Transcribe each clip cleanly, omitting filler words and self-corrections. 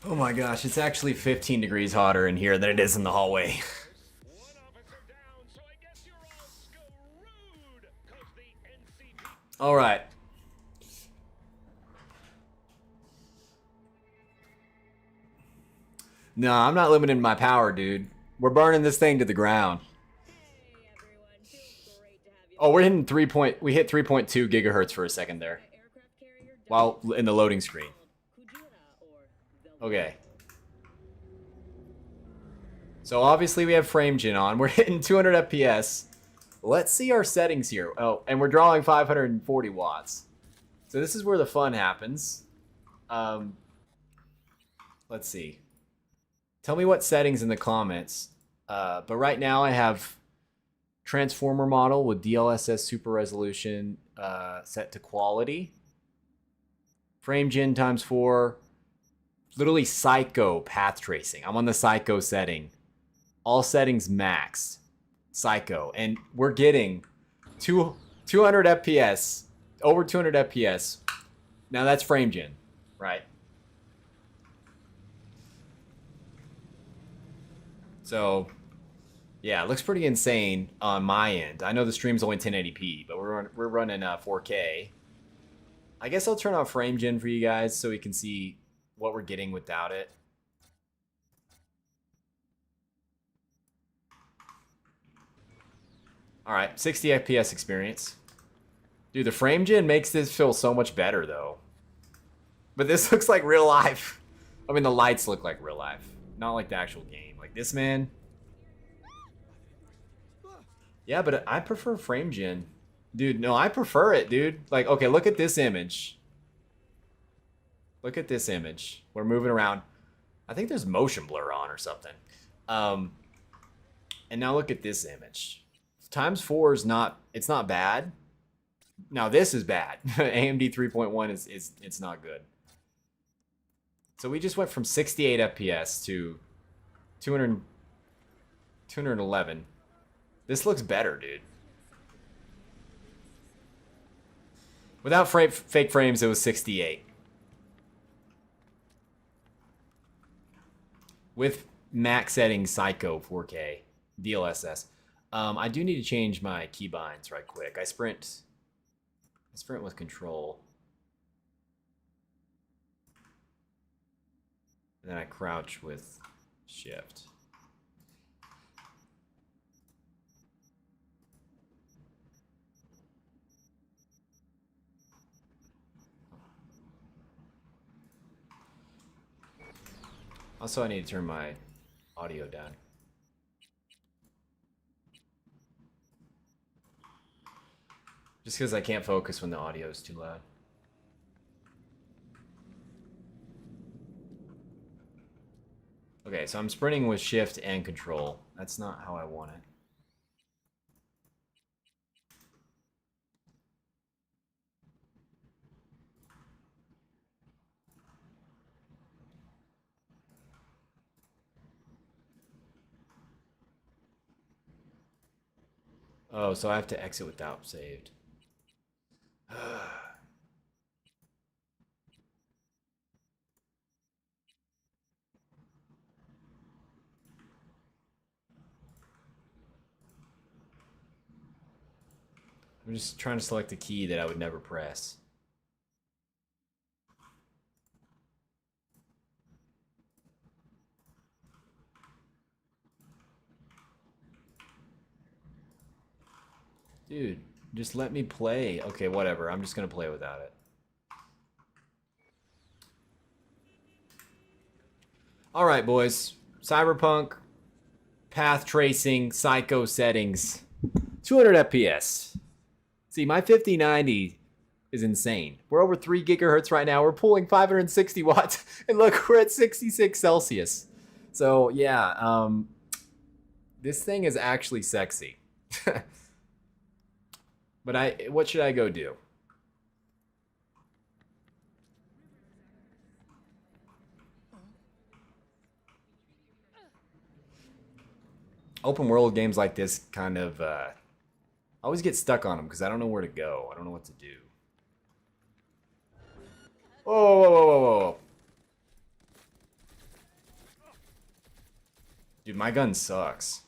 Oh my gosh, it's actually 15 degrees hotter in here than it is in the hallway. All right. No, I'm not limiting my power, dude. We're burning this thing to the ground. Oh, we're hitting we hit 3.2 gigahertz for a second there. While in the loading screen. Okay. So obviously we have frame gen on. We're hitting 200 FPS. Let's see our settings here. Oh, and we're drawing 540 watts. So this is where the fun happens. Let's see. Tell me what settings in the comments. But right now I have transformer model with DLSS super resolution set to quality. Frame gen times 4. Literally psycho path tracing. I'm on the psycho setting. All settings maxed. Psycho. And we're getting 200 FPS. Over 200 FPS. Now that's frame gen, right? So, yeah, it looks pretty insane on my end. I know the stream's only 1080p, but we're running 4K. I guess I'll turn off frame gen for you guys so we can see what we're getting without it. All right, 60 FPS experience. Dude, the frame gen makes this feel so much better, though. But this looks like real life. I mean, the lights look like real life. Not like the actual game. Like this, man. Yeah, but I prefer frame gen. Dude, no, I prefer it, dude. Like, okay, look at this image. Look at this image. We're moving around. I think there's motion blur on or something. And now look at this image. Times 4 is not, it's not bad. Now this is bad. AMD 3.1 is it's not good. So we just went from 68 FPS to 211. This looks better, dude. Without fake frames, it was 68. With max settings, Psycho 4K, DLSS. I do need to change my keybinds right quick. I sprint with control. And then I crouch with shift. Also, I need to turn my audio down. Just because I can't focus when the audio is too loud. Okay, so I'm sprinting with shift and control. That's not how I want it. Oh, so I have to exit without saved. I'm just trying to select a key that I would never press. Dude, just let me play. Okay, whatever. I'm just gonna play without it. All right, boys. Cyberpunk, path tracing, psycho settings, 200 FPS. See, my 5090 is insane. We're over 3 gigahertz right now. We're pulling 560 watts, and look, we're at 66 Celsius. So yeah, this thing is actually sexy. But what should I go do? Open world games like this kind of, I always get stuck on them because I don't know where to go. I don't know what to do. Whoa, whoa, whoa, whoa, whoa. Dude, my gun sucks.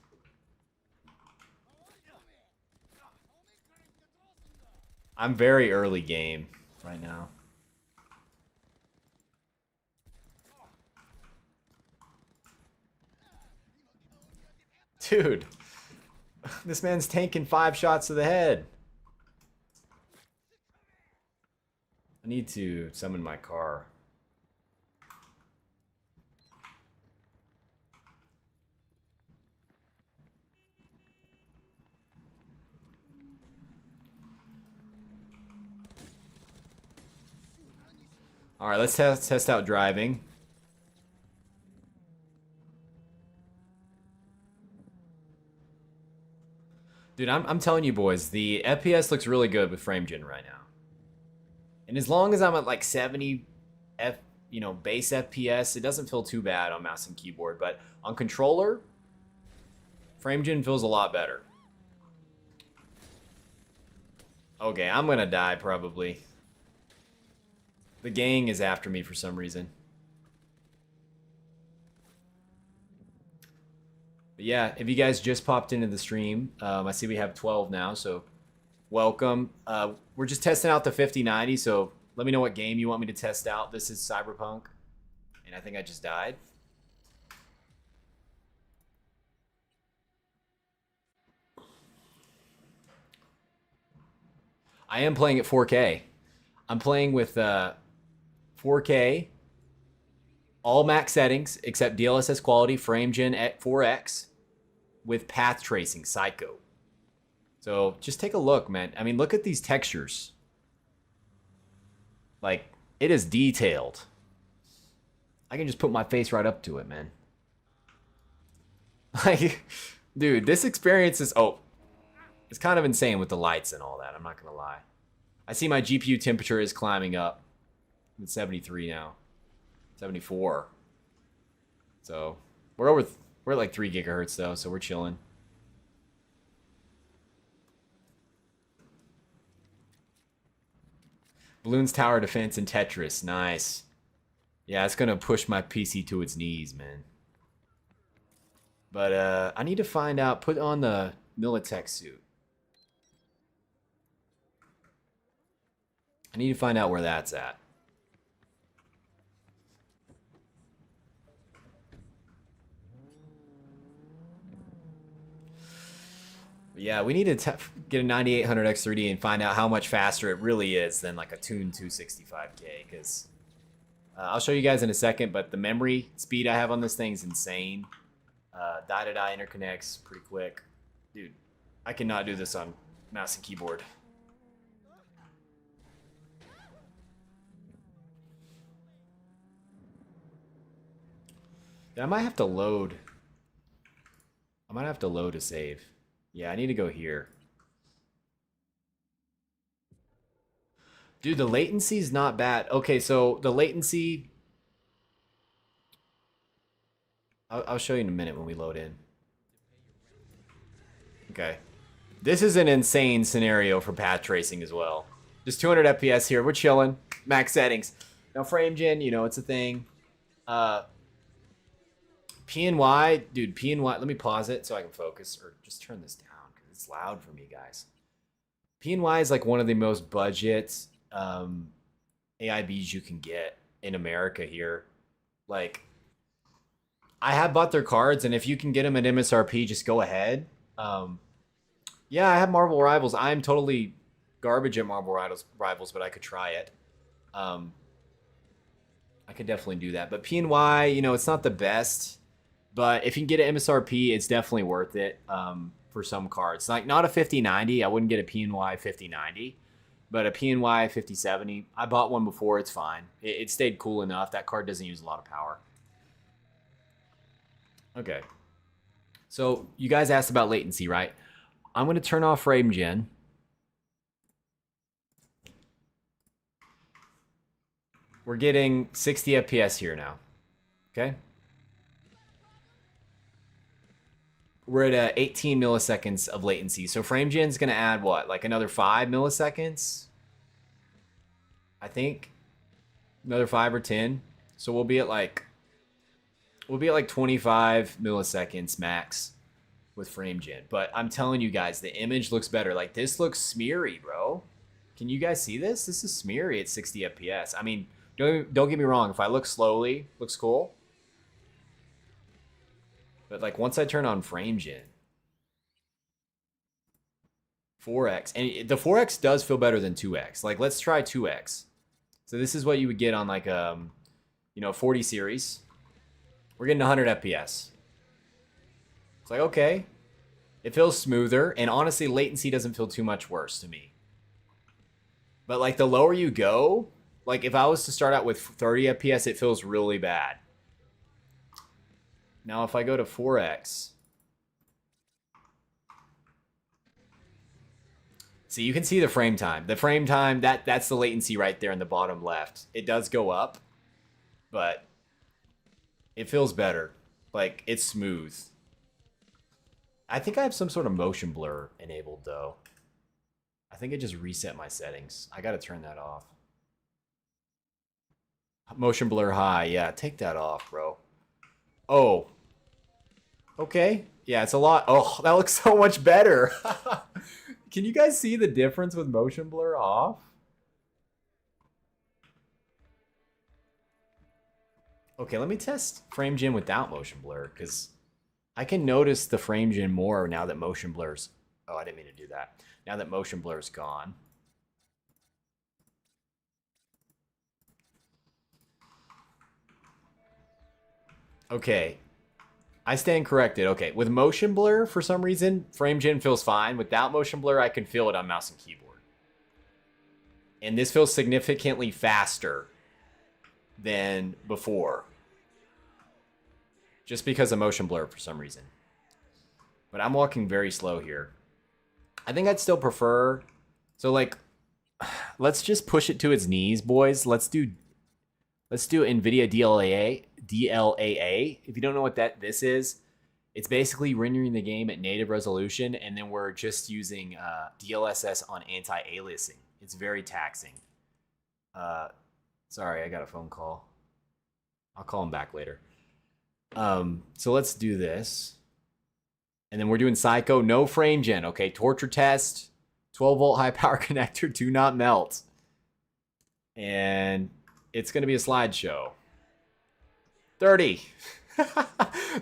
I'm very early game right now. Dude, this man's tanking 5 shots to the head. I need to summon my car. All right, let's test out driving. Dude, I'm telling you boys, the FPS looks really good with FrameGen right now. And as long as I'm at like 70 base FPS, it doesn't feel too bad on mouse and keyboard. But on controller, FrameGen feels a lot better. Okay, I'm gonna die probably. The gang is after me for some reason. But yeah, if you guys just popped into the stream, I see we have 12 now, so welcome. We're just testing out the 5090, so let me know what game you want me to test out. This is Cyberpunk, and I think I just died. I am playing at 4K. I'm playing with 4K, all max settings except DLSS quality, FrameGen at 4X with path tracing, Psycho. So just take a look, man. I mean, look at these textures. Like, it is detailed. I can just put my face right up to it, man. Like, dude, this experience is, it's kind of insane with the lights and all that. I'm not gonna lie. I see my GPU temperature is climbing up. It's 73 now. 74. So we're at like 3 gigahertz though, so we're chilling. Balloons Tower Defense and Tetris, nice. Yeah, it's gonna push my PC to its knees, man. But I need to find out, put on the Militech suit. I need to find out where that's at. Yeah, we need to get a 9800 X3D and find out how much faster it really is than like a tuned 265K. Because I'll show you guys in a second, but the memory speed I have on this thing is insane. Die-to-die interconnects pretty quick. Dude, I cannot do this on mouse and keyboard. I might have to load. I might have to load a save. Yeah, I need to go here. Dude, the latency is not bad. Okay, so the latency... I'll show you in a minute when we load in. Okay. This is an insane scenario for path tracing as well. Just 200 FPS here. We're chilling. Max settings. Now, FrameGen, you know, it's a thing. PNY, dude, PNY, let me pause it so I can focus, or just turn this down because it's loud for me, guys. PNY is like one of the most budget AIBs you can get in America here. Like, I have bought their cards, and if you can get them at MSRP, just go ahead. Yeah, I have Marvel Rivals. I'm totally garbage at Marvel Rivals, but I could try it. I could definitely do that. But PNY, you know, it's not the best. But if you can get an MSRP, it's definitely worth it for some cards. Like, not a 5090. I wouldn't get a PNY 5090. But a PNY 5070. I bought one before. It's fine. It stayed cool enough. That card doesn't use a lot of power. Okay. So, you guys asked about latency, right? I'm going to turn off FrameGen. We're getting 60 FPS here now. Okay? We're at 18 milliseconds of latency. So FrameGen's going to add what? Like another 5 milliseconds? I think. Another 5 or 10. So we'll be at like We'll be at like 25 milliseconds max with frame gen. But I'm telling you guys, the image looks better. Like this looks smeary, bro. Can you guys see this? This is smeary at 60 FPS. I mean, don't get me wrong. If I look slowly, looks cool. But like once I turn on frame gen, 4x, and the 4x does feel better than 2x. Like let's try 2x. So this is what you would get on like 40 series. We're getting 100 FPS. It's like, okay. It feels smoother, and honestly, latency doesn't feel too much worse to me. But like the lower you go, like if I was to start out with 30 FPS, it feels really bad. Now if I go to 4x, see, you can see the frame time. The frame time, that's the latency right there in the bottom left. It does go up, but it feels better. Like, it's smooth. I think I have some sort of motion blur enabled, though. I think I just reset my settings. I gotta turn that off. Motion blur high. Yeah, take that off, bro. Oh. Okay. Yeah, it's a lot. Oh, that looks so much better. Can you guys see the difference with motion blur off? Okay, let me test frame gen without motion blur, because I can notice the frame gen more now that motion blur's... Oh, I didn't mean to do that. Now that motion blur's gone. Okay. I stand corrected. Okay, with motion blur, for some reason, frame gen feels fine. Without motion blur, I can feel it on mouse and keyboard. And this feels significantly faster than before. Just because of motion blur for some reason. But I'm walking very slow here. I think I'd still prefer... So, like, let's just push it to its knees, boys. Let's do NVIDIA DLAA. If you don't know what this is, it's basically rendering the game at native resolution, and then we're just using DLSS on anti-aliasing. It's very taxing. Sorry, I got a phone call. I'll call him back later. So let's do this. And then we're doing Psycho, no frame gen. Okay, torture test, 12 volt high power connector, do not melt. And it's going to be a slideshow. 30.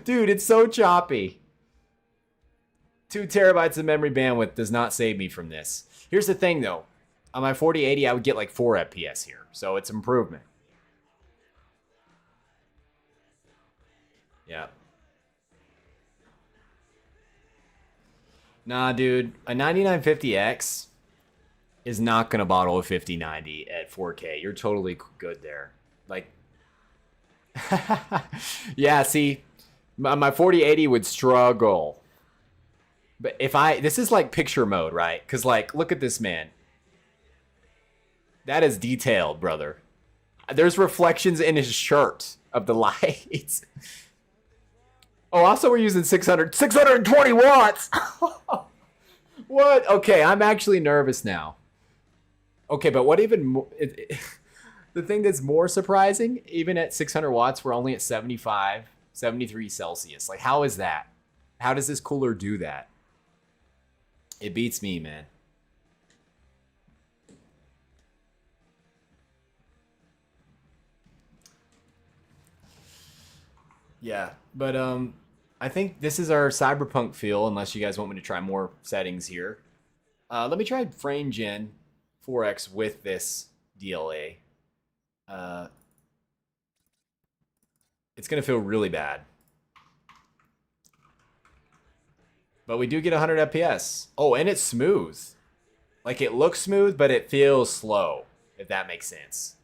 Dude, it's so choppy. 2 terabytes of memory bandwidth does not save me from this. Here's the thing, though. On my 4080, I would get like 4 FPS here. So it's improvement. Yeah. Nah, dude. A 9950X is not going to bottle a 5090 at 4K. You're totally good there. Like, yeah, see, my 4080 would struggle. But if this is like picture mode, right? Because, like, look at this man. That is detailed, brother. There's reflections in his shirt of the lights. Oh, also we're using 620 watts. What? Okay, I'm actually nervous now. Okay, but what even more... The thing that's more surprising, even at 600 watts, we're only at 75, 73 Celsius. Like, how is that? How does this cooler do that? It beats me, man. Yeah, but I think this is our cyberpunk feel, unless you guys want me to try more settings here. Let me try frame gen 4x with this DLA. It's going to feel really bad. But we do get 100 FPS. Oh, and it's smooth. Like, it looks smooth, but it feels slow, if that makes sense.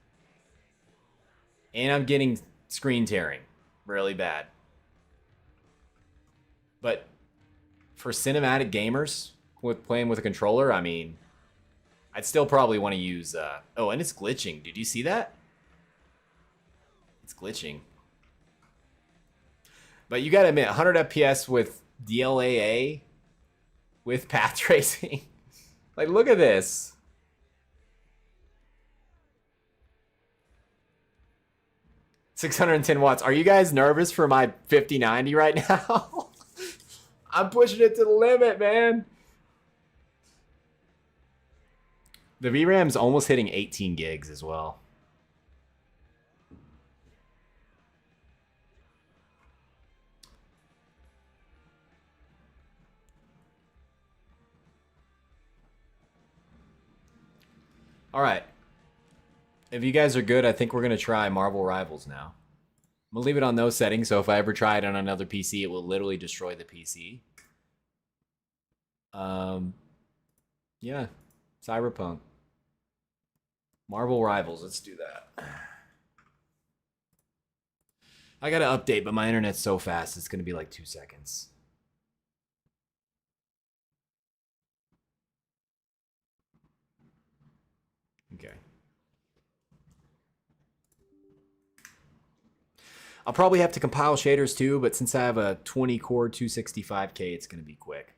And I'm getting screen tearing really bad. But for cinematic gamers with playing with a controller, I mean, I'd still probably want to use... oh, and it's glitching. Did you see that? It's glitching. But you gotta admit, 100 FPS with DLAA with path tracing. Like, look at this. 610 watts. Are you guys nervous for my 5090 right now? I'm pushing it to the limit, man. The VRAM's almost hitting 18 gigs as well. All right. If you guys are good, I think we're going to try Marvel Rivals now. I'm going to leave it on those settings, so if I ever try it on another PC, it will literally destroy the PC. Yeah. Cyberpunk. Marvel Rivals, let's do that. I got to update, but my internet's so fast, it's going to be like 2 seconds. Okay. I'll probably have to compile shaders too, but since I have a 20 core 265K, it's going to be quick.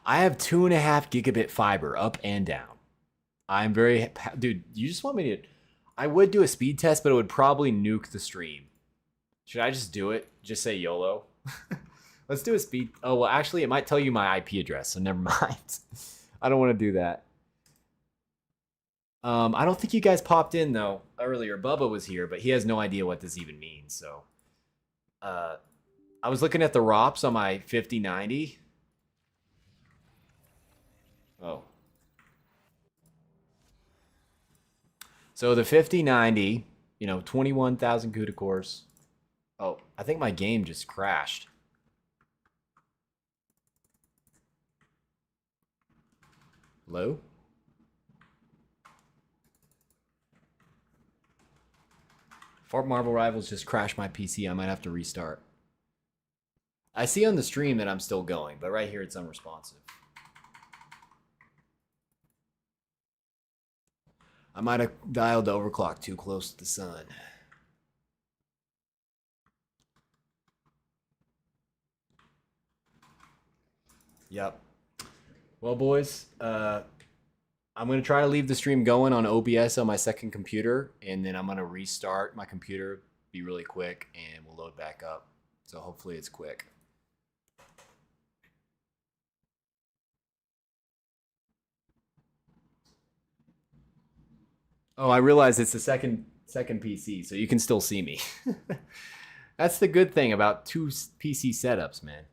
I have 2.5 gigabit fiber up and down. I'm very, dude, you just want me to, I would do a speed test, but it would probably nuke the stream. Should I just do it? Just say YOLO? Let's do a speed. Oh, well, actually, it might tell you my IP address, so never mind. I don't want to do that. I don't think you guys popped in, though, earlier. Bubba was here, but he has no idea what this even means, so. I was looking at the ROPS on my 5090. Oh. So the 5090, 21,000 CUDA cores. Oh, I think my game just crashed. Hello? Fort Marvel Rivals just crashed my PC. I might have to restart. I see on the stream that I'm still going, but right here it's unresponsive. I might have dialed the overclock too close to the sun. Yep. Well, boys, I'm going to try to leave the stream going on OBS on my second computer, and then I'm going to restart my computer, be really quick, and we'll load back up. So hopefully it's quick. Oh, I realize it's the second PC, so you can still see me. That's the good thing about 2 PC setups, man.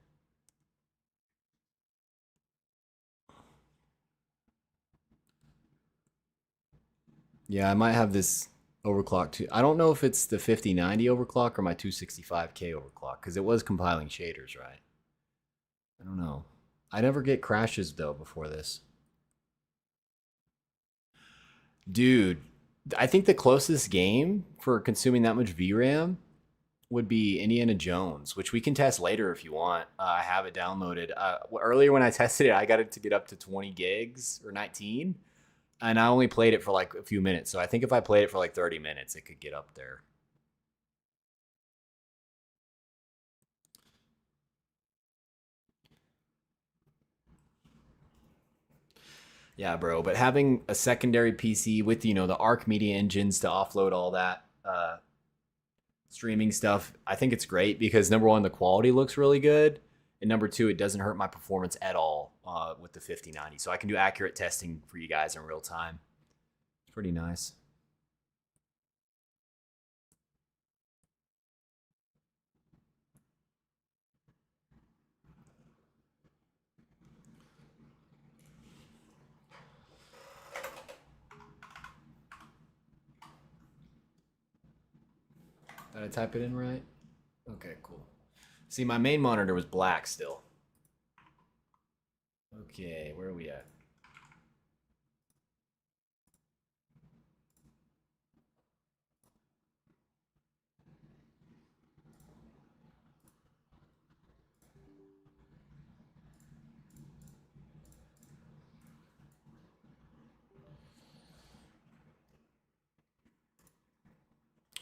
Yeah, I might have this overclock too. I don't know if it's the 5090 overclock or my 265K overclock, because it was compiling shaders, right? I don't know. I never get crashes, though, before this. Dude, I think the closest game for consuming that much VRAM would be Indiana Jones, which we can test later if you want. I have it downloaded. Earlier when I tested it, I got it to get up to 20 gigs or 19, and I only played it for like a few minutes. So I think if I played it for like 30 minutes, it could get up there. Yeah, bro. But having a secondary PC with the Arc Media engines to offload all that streaming stuff, I think it's great because number one, the quality looks really good, and number two, it doesn't hurt my performance at all with the 5090. So I can do accurate testing for you guys in real time. It's pretty nice. Did I type it in right? Okay, cool. See, my main monitor was black still. Okay, where are we at?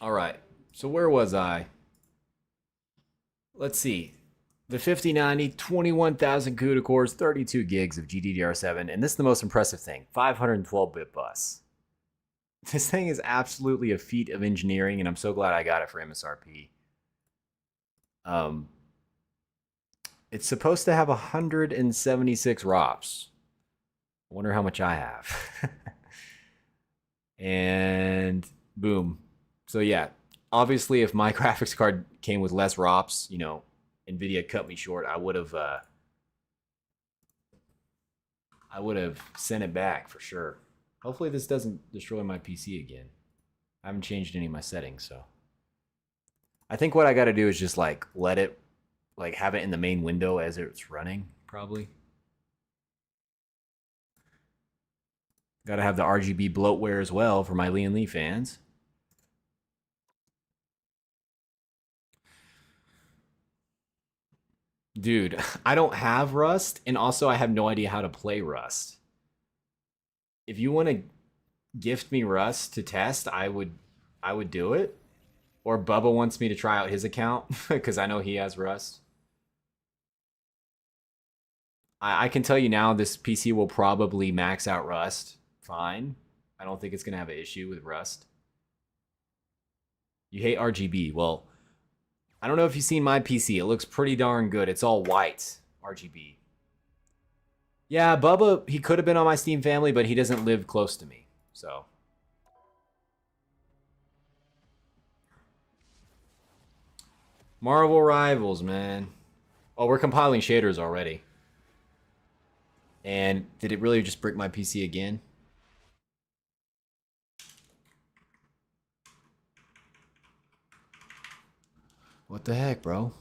All right. So where was I? Let's see. The 5090, 21,000 CUDA cores, 32 gigs of GDDR7, and this is the most impressive thing, 512-bit bus. This thing is absolutely a feat of engineering, and I'm so glad I got it for MSRP. It's supposed to have 176 ROPS. I wonder how much I have. And boom. So yeah, obviously if my graphics card came with less ROPS, you know, NVIDIA cut me short. I would have sent it back for sure. Hopefully this doesn't destroy my PC again. I haven't changed any of my settings, so. I think what I got to do is just like let it, like have it in the main window as it's running, probably. Got to have the RGB bloatware as well for my Lian Li fans. Dude, I don't have Rust, and also I have no idea how to play Rust. If you want to gift me Rust to test, I would do it. Or Bubba wants me to try out his account because I know he has Rust. I can tell you now this PC will probably max out Rust fine. I don't think it's going to have an issue with Rust. You hate RGB. Well, I don't know if you've seen my PC. It looks pretty darn good. It's all white RGB. Yeah, Bubba, he could have been on my Steam family, but he doesn't live close to me. So. Marvel Rivals, man. Oh, we're compiling shaders already. And did it really just brick my PC again? What the heck, bro?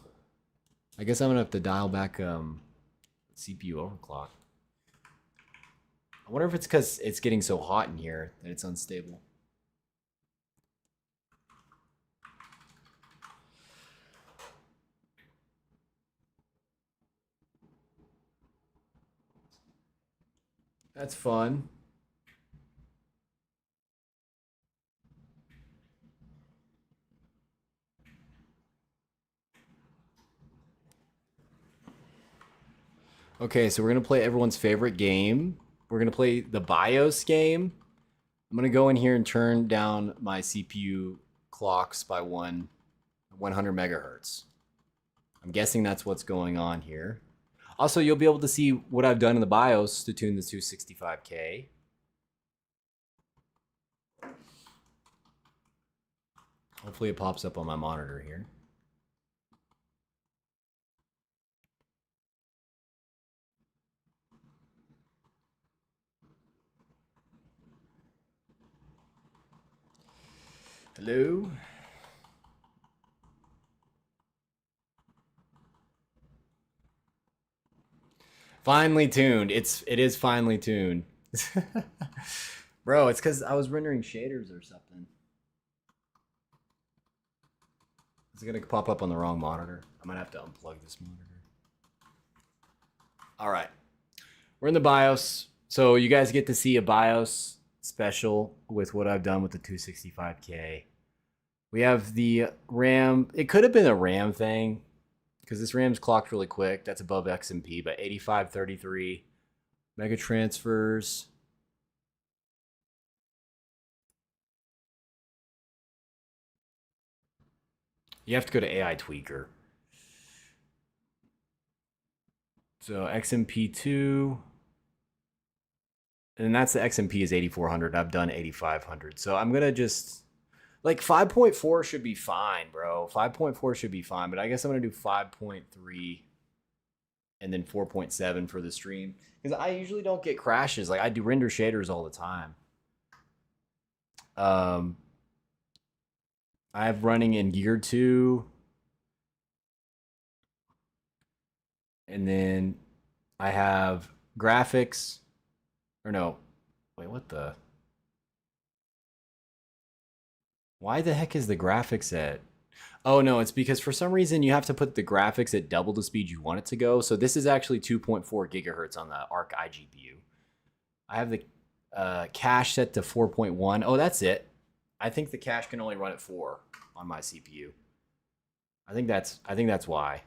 I guess I'm gonna have to dial back CPU overclock. I wonder if it's because it's getting so hot in here that it's unstable. That's fun. Okay, so we're gonna play everyone's favorite game. We're gonna play the BIOS game. I'm gonna go in here and turn down my CPU clocks by 100 megahertz. I'm guessing that's what's going on here. Also, you'll be able to see what I've done in the BIOS to tune the 265K. Hopefully it pops up on my monitor here. Hello? Finely tuned. It is finely tuned. Bro, it's because I was rendering shaders or something. It's gonna pop up on the wrong monitor. I might have to unplug this monitor. All right. We're in the BIOS. So you guys get to see a BIOS special with what I've done with the 265K. We have the RAM. It could have been a RAM thing because this RAM's clocked really quick. That's above XMP, but 8533 mega transfers. You have to go to AI Tweaker. So XMP2. And that's the XMP is 8400. I've done 8500. So I'm going to just... Like 5.4 should be fine, bro. 5.4 should be fine, but I guess I'm going to do 5.3 and then 4.7 for the stream. Because I usually don't get crashes. Like I do render shaders all the time. I have running in Gear 2. And then I have graphics. Or no. Wait, what the? Why the heck is the graphics at? Oh no, it's because for some reason you have to put the graphics at double the speed you want it to go. So this is actually 2.4 gigahertz on the Arc iGPU. I have the cache set to 4.1. Oh, that's it. I think the cache can only run at 4 on my CPU. I think that's why.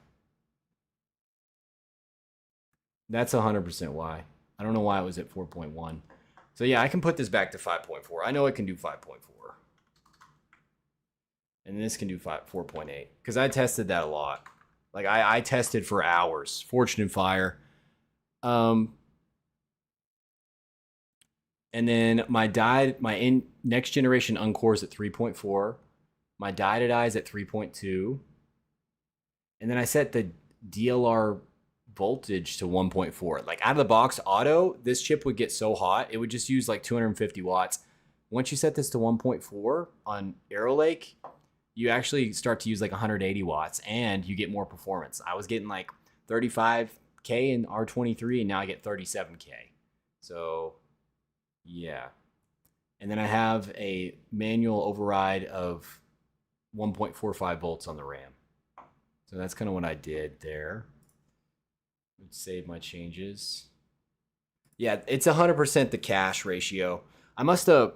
That's 100% why. I don't know why it was at 4.1. So yeah, I can put this back to 5.4. I know it can do 5.4. And this can do 4.8. Because I tested that a lot. Like I tested for hours. Fortune and Fire. And then my next generation Encore is at 3.4. My die-to-die is at 3.2. And then I set the DLR voltage to 1.4. Like out of the box auto, this chip would get so hot, it would just use like 250 watts. Once you set this to 1.4 on Arrow Lake, you actually start to use like 180 watts and you get more performance. I was getting like 35K in R23 and now I get 37K. So yeah. And then I have a manual override of 1.45 volts on the RAM. So that's kind of what I did there. Let's save my changes. Yeah, it's 100% the cache ratio. I must have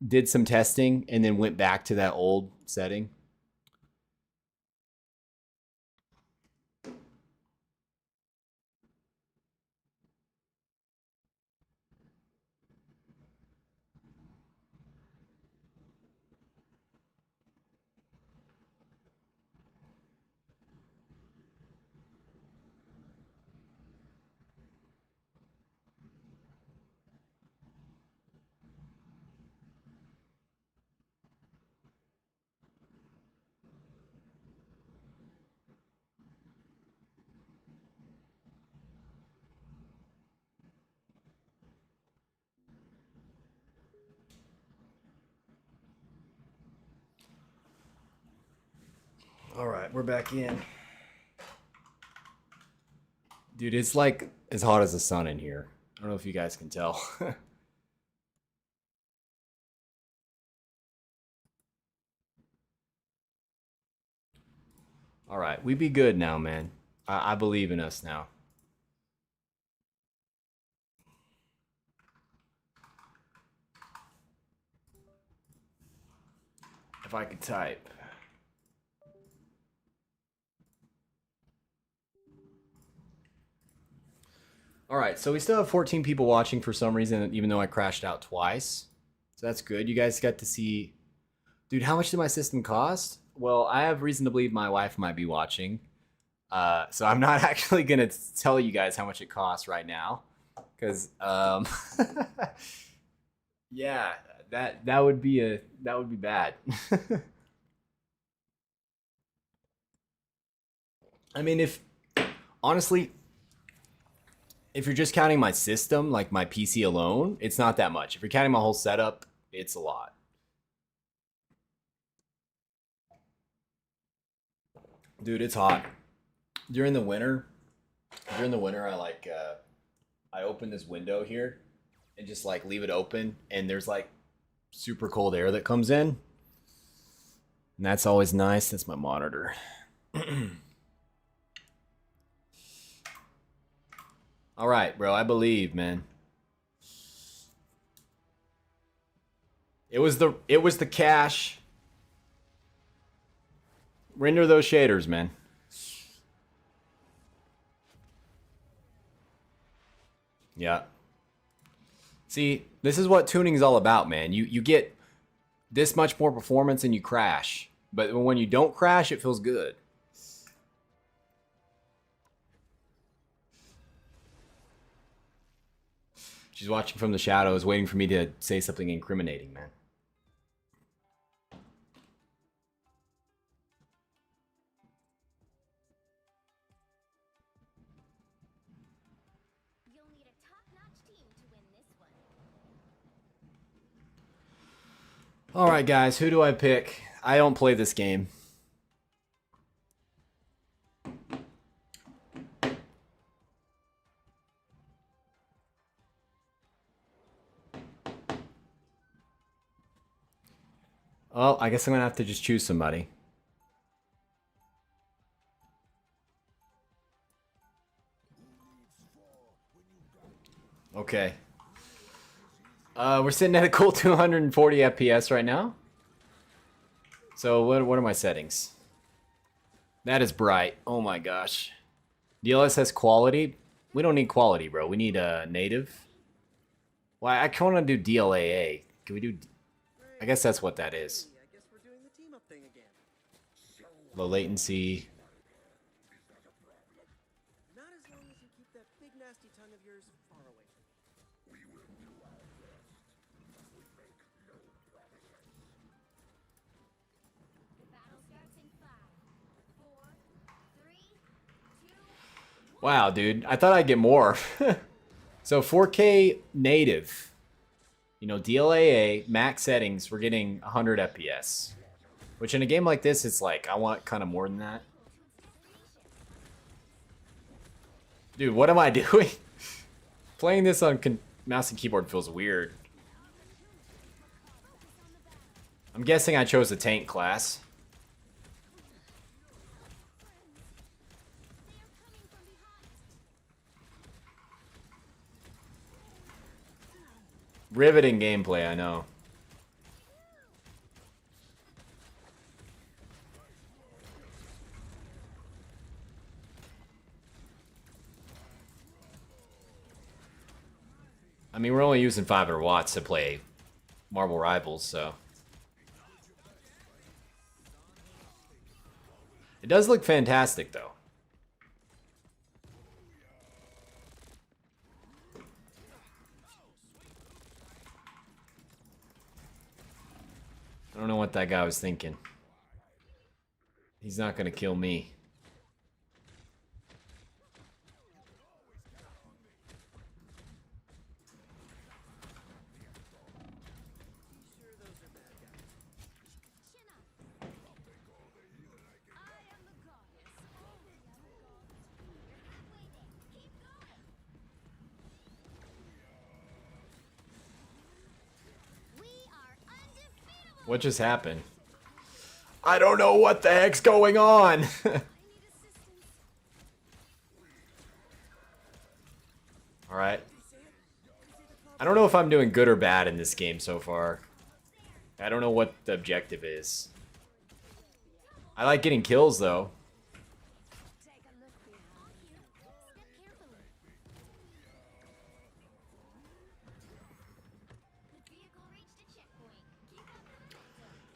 did some testing and then went back to that old setting. All right, we're back in. Dude, it's like as hot as the sun in here. I don't know if you guys can tell. All right, we be good now, man. I believe in us now. If I could type. All right, so we still have 14 people watching for some reason, even though I crashed out twice. So that's good. You guys got to see. Dude, how much did my system cost? Well, I have reason to believe my wife might be watching. So I'm not actually going to tell you guys how much it costs right now. Because, yeah, that would be bad. I mean, honestly, if you're just counting my system, like my PC alone, it's not that much. If you're counting my whole setup, it's a lot. Dude, it's hot. During the winter, I open this window here and just like leave it open and there's like super cold air that comes in. And that's always nice. That's my monitor. All right, bro. I believe, man. It was the cache. Render those shaders, man. Yeah. See, this is what tuning is all about, man. You get this much more performance and you crash. But when you don't crash, it feels good. She's watching from the shadows, waiting for me to say something incriminating, man. You'll need a top-notch team to win this one. All right, guys, who do I pick? I don't play this game. Well, I guess I'm gonna have to just choose somebody. Okay. We're sitting at a cool 240 FPS right now. So what are my settings? That is bright. Oh my gosh. DLSS quality. We don't need quality, bro. We need native. Well, I kind of do DLAA. Can we do? I guess that's what that is. I guess we're doing the team up thing again. Low latency. Not as long as you keep that big nasty tongue of yours far away from me. Battle starts in 5, 4, 3, 2. Wow, dude. I thought I'd get more. So 4K native. You know, DLAA, max settings, we're getting 100 FPS. Which in a game like this, it's like, I want kind of more than that. Dude, what am I doing? Playing this on mouse and keyboard feels weird. I'm guessing I chose the tank class. Riveting gameplay, I know. I mean, we're only using 500 watts to play Marvel Rivals, so. It does look fantastic, though. I don't know what that guy was thinking. He's not gonna kill me. What just happened? I don't know what the heck's going on. Alright. I don't know if I'm doing good or bad in this game so far. I don't know what the objective is. I like getting kills, though.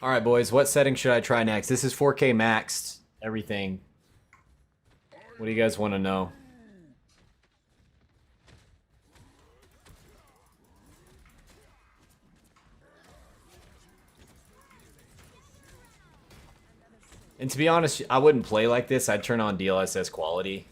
Alright, boys. What setting should I try next? This is 4K maxed. Everything. What do you guys want to know? And to be honest, I wouldn't play like this. I'd turn on DLSS quality.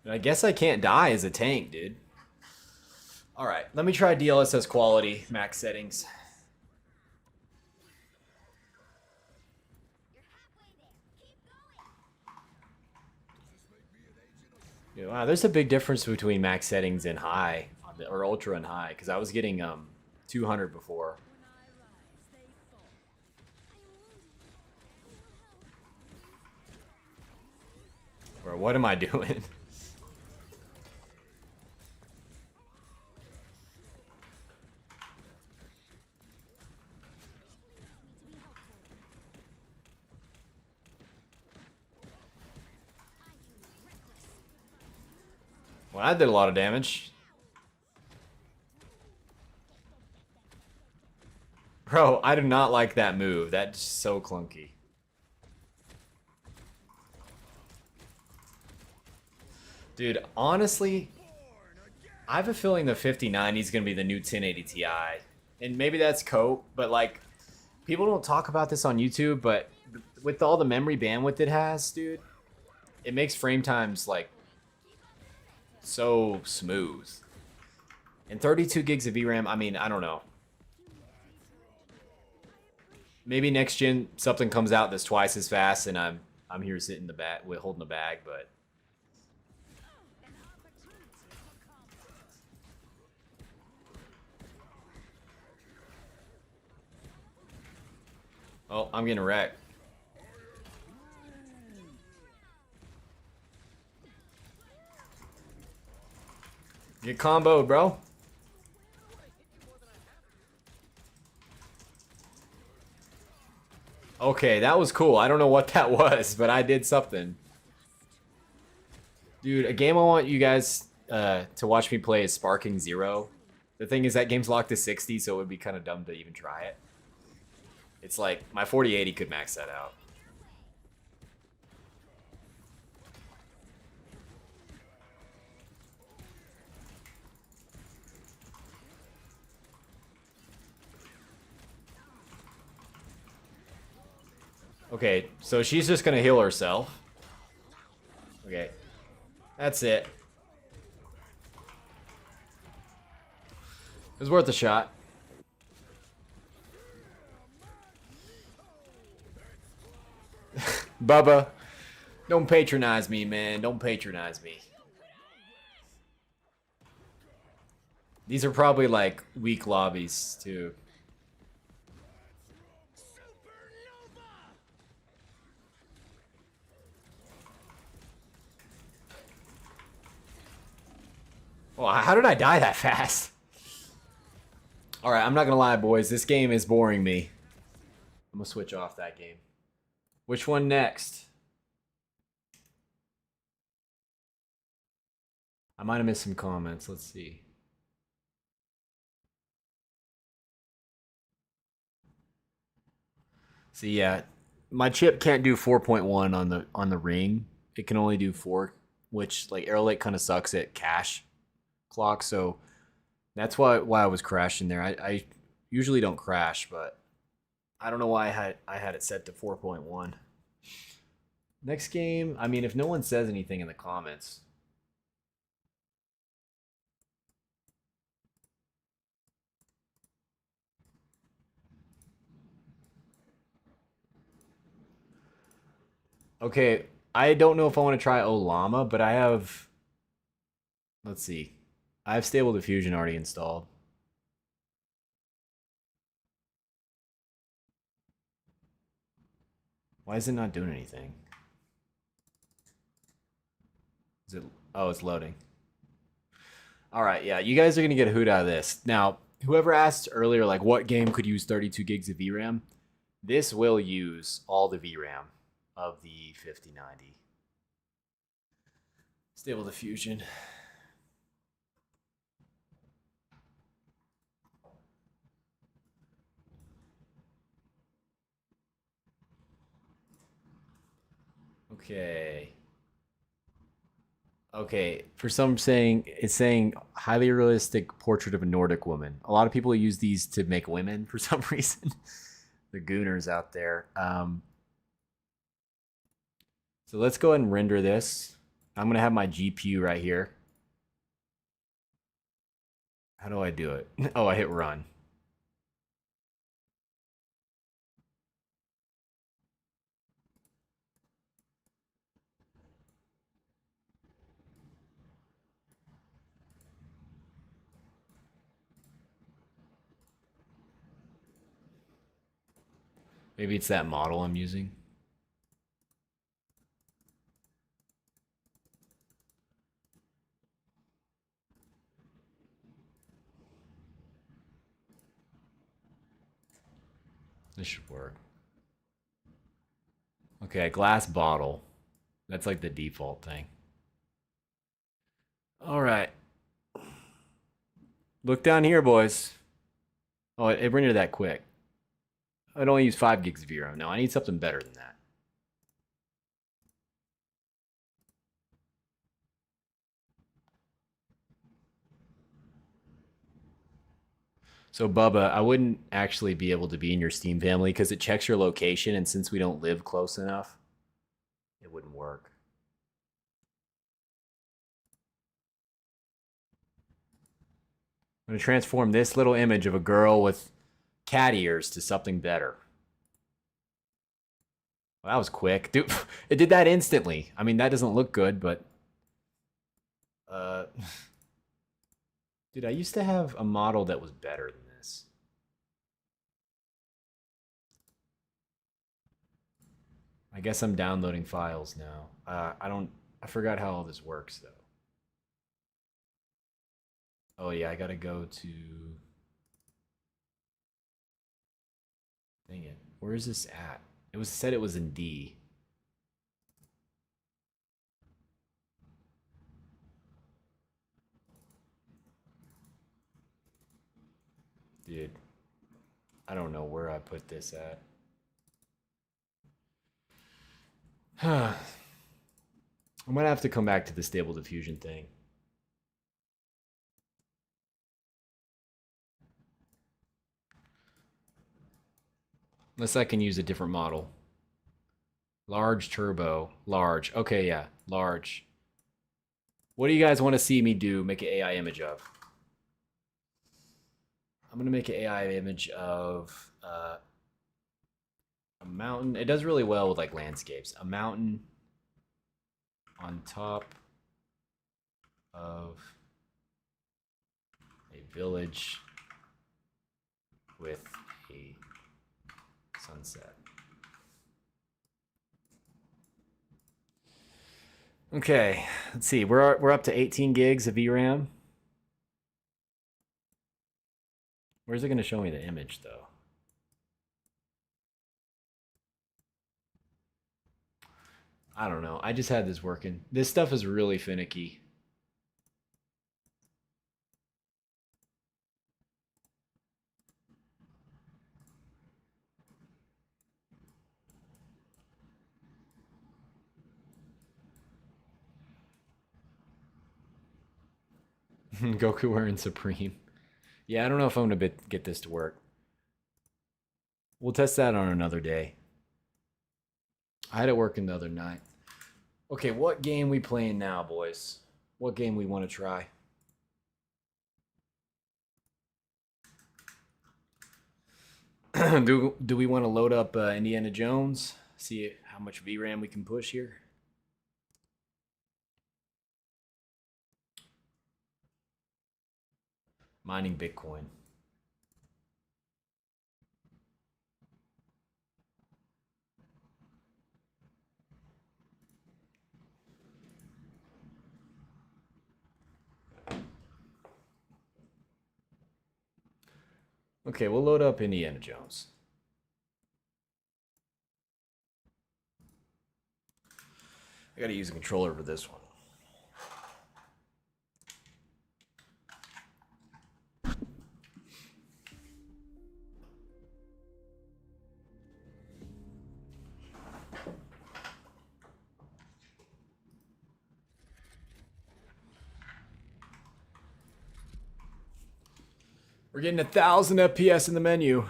I guess I can't die as a tank, dude. Alright, let me try DLSS quality, max settings. Yeah, wow, there's a big difference between max settings and high, or ultra and high, because I was getting 200 before. Or what am I doing? Well, that did a lot of damage. Bro, I do not like that move. That's so clunky. Dude, honestly, I have a feeling the 5090 is going to be the new 1080 Ti. And maybe that's cope, but like, people don't talk about this on YouTube, but with all the memory bandwidth it has, dude, it makes frame times like so smooth. And 32 gigs of VRAM, I mean, I don't know. Maybe next gen something comes out that's twice as fast, and I'm here sitting the bat with holding the bag, but Oh, I'm getting wrecked. Get comboed, bro. Okay, that was cool. I don't know what that was, but I did something. Dude, a game I want you guys to watch me play is Sparking Zero. The thing is that game's locked to 60, so it would be kind of dumb to even try it. It's like, my 4080 could max that out. Okay, so she's just gonna heal herself. Okay, that's it. It was worth a shot. Bubba, don't patronize me, man. Don't patronize me. These are probably like weak lobbies too. Well, how did I die that fast? Alright, I'm not gonna lie, boys. This game is boring me. I'm gonna switch off that game. Which one next? I might have missed some comments. Let's see. So yeah, my chip can't do 4.1 on the ring. It can only do 4, which like Arrow Lake kind of sucks at cache clock. So that's why I was crashing there. I usually don't crash, but I don't know why I had it set to 4.1. Next game, I mean, if no one says anything in the comments. Okay, I don't know if I want to try Olama, but I have. Let's see. I have Stable Diffusion already installed. Why is it not doing anything? Is it? Oh, it's loading. All right, yeah, you guys are gonna get a hoot out of this. Now, whoever asked earlier, like, what game could use 32 gigs of VRAM? This will use all the VRAM of the 5090. Stable Diffusion. Okay. Okay, for some saying it's saying highly realistic portrait of a Nordic woman. A lot of people use these to make women for some reason. The gooners out there. So let's go ahead and render this. I'm gonna have my GPU right here. How do I do it? Oh, I hit run. Maybe it's that model I'm using. This should work. Okay, glass bottle. That's like the default thing. All right. Look down here, boys. Oh, it rendered that quick. I'd only use 5 gigs of VRAM. No, I need something better than that. So, Bubba, I wouldn't actually be able to be in your Steam family because it checks your location, and since we don't live close enough, it wouldn't work. I'm going to transform this little image of a girl with cat ears to something better. Well, that was quick. Dude, it did that instantly. I mean, that doesn't look good, but... Dude, I used to have a model that was better than this. I guess I'm downloading files now. I forgot how all this works though. Oh yeah, I gotta go to, dang it. Where is this at? It was said it was in D. Dude, I don't know where I put this at. I'm gonna have to come back to the Stable Diffusion thing. Unless I can use a different model. Large turbo. Large. Okay, yeah. Large. What do you guys want to see me do? Make an AI image of? I'm going to make an AI image of a mountain. It does really well with like landscapes. A mountain on top of a village with a sunset. Okay, let's see. We're up to 18 gigs of VRAM. Where's it going to show me the image though? I don't know. I just had this working. This stuff is really finicky. Goku wearing Supreme. Yeah, I don't know if I'm going to get this to work. We'll test that on another day. I had it working the other night. Okay, what game we playing now, boys? What game we want to try? do we want to load up Indiana Jones? See how much VRAM we can push here? Mining Bitcoin. Okay, we'll load up Indiana Jones. I gotta use a controller for this one. We're getting 1,000 FPS in the menu.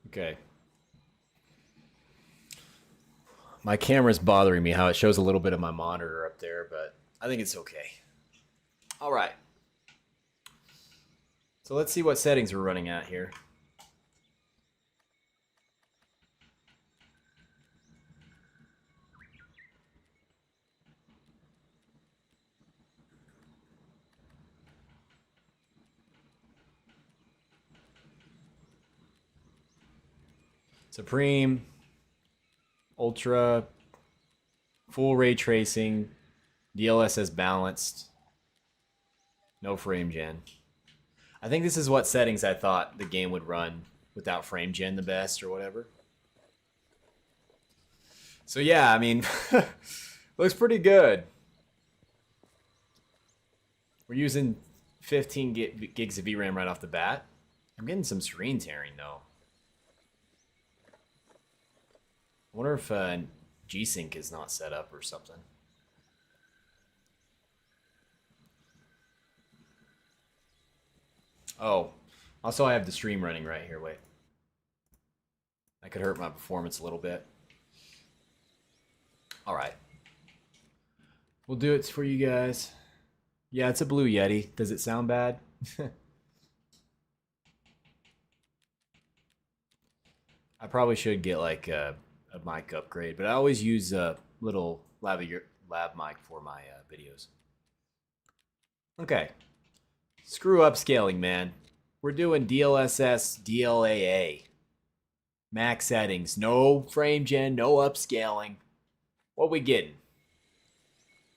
Okay. My camera's bothering me how it shows a little bit of my monitor up there, but I think it's okay. All right. So let's see what settings we're running at here. Supreme, Ultra, full ray tracing, DLSS balanced, no frame gen. I think this is what settings I thought the game would run without frame gen the best or whatever. So yeah, I mean, looks pretty good. We're using 15 gigs of VRAM right off the bat. I'm getting some screen tearing though. I wonder if G-Sync is not set up or something. Oh, also I have the stream running right here. Wait. That could hurt my performance a little bit. All right. We'll do it for you guys. Yeah, it's a Blue Yeti. Does it sound bad? I probably should get like a mic upgrade, but I always use a little lab mic for my videos. Okay, screw upscaling, man. We're doing DLSS, DLAA. Max settings, no frame gen, no upscaling. What we getting?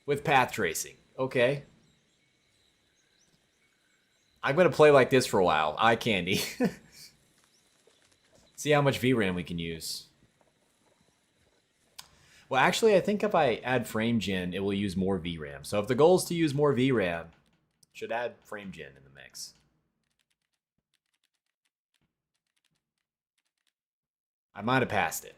With path tracing. Okay. I'm going to play like this for a while. Eye candy. See how much VRAM we can use. Well, actually, I think if I add frame gen, it will use more VRAM. So if the goal is to use more VRAM, should add frame gen in the mix. I might have passed it.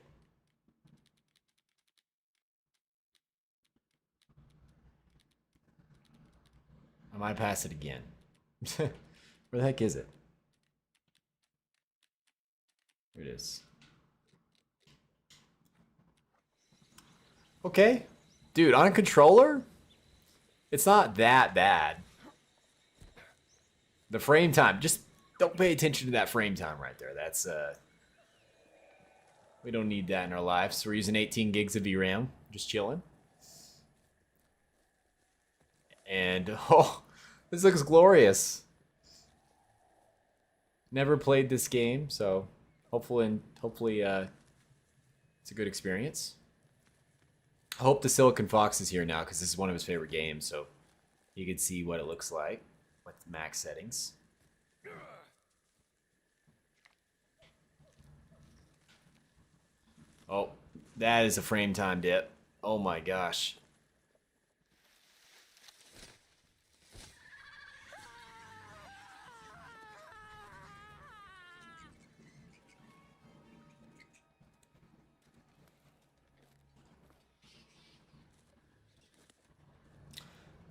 I might pass it again. Where the heck is it? Here it is. Okay. Dude, on a controller, it's not that bad. The frame time, just don't pay attention to that frame time right there. That's, we don't need that in our lives. We're using 18 gigs of VRAM, just chilling. And, oh, this looks glorious. Never played this game, so hopefully it's a good experience. I hope the Silicon Fox is here now because this is one of his favorite games, so you can see what it looks like with max settings. Oh, that is a frame time dip. Oh my gosh.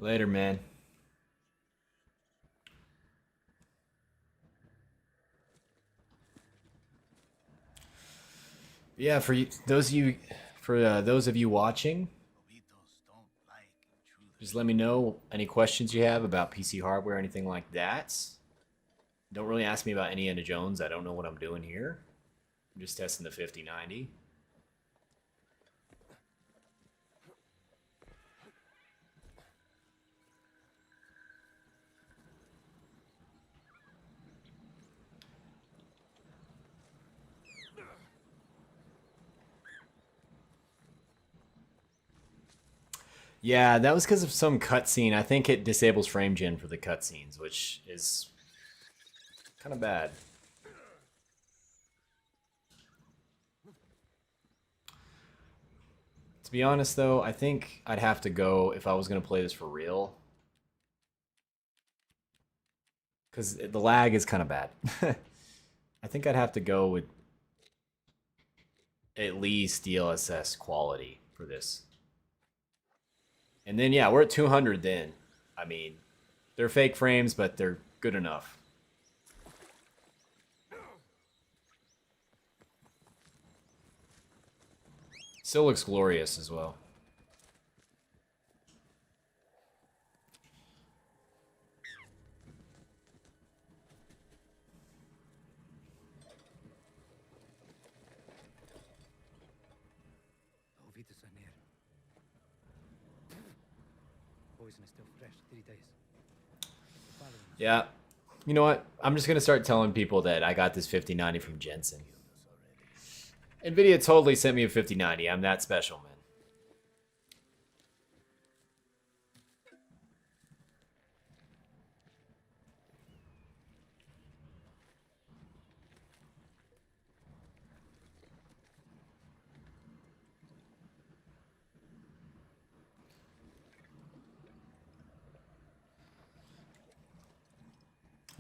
Later, man. Yeah, for you, those of you watching, just let me know any questions you have about PC hardware, anything like that. Don't really ask me about Indiana Jones. I don't know what I'm doing here. I'm just testing the 5090. Yeah, that was because of some cutscene. I think it disables frame gen for the cutscenes, which is kind of bad. To be honest, though, I think I'd have to go if I was going to play this for real. Because the lag is kind of bad. I think I'd have to go with at least DLSS quality for this. And then, yeah, we're at 200 then. I mean, they're fake frames, but they're good enough. Still looks glorious as well. Poison is still fresh, 3 days. Yeah. You know what? I'm just going to start telling people that I got this 5090 from Jensen. NVIDIA totally sent me a 5090. I'm that special, man.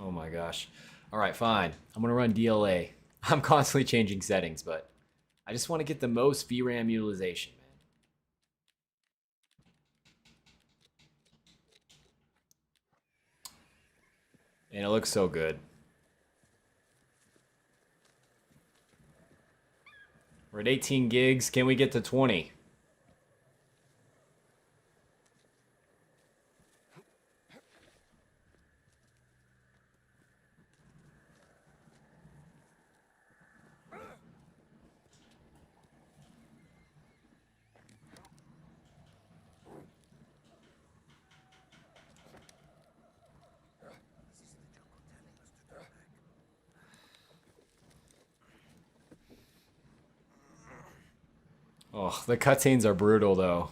Oh my gosh. All right, fine. I'm going to run DLA. I'm constantly changing settings, but I just want to get the most VRAM utilization, man. And it looks so good. We're at 18 gigs. Can we get to 20? Oh, the cutscenes are brutal though.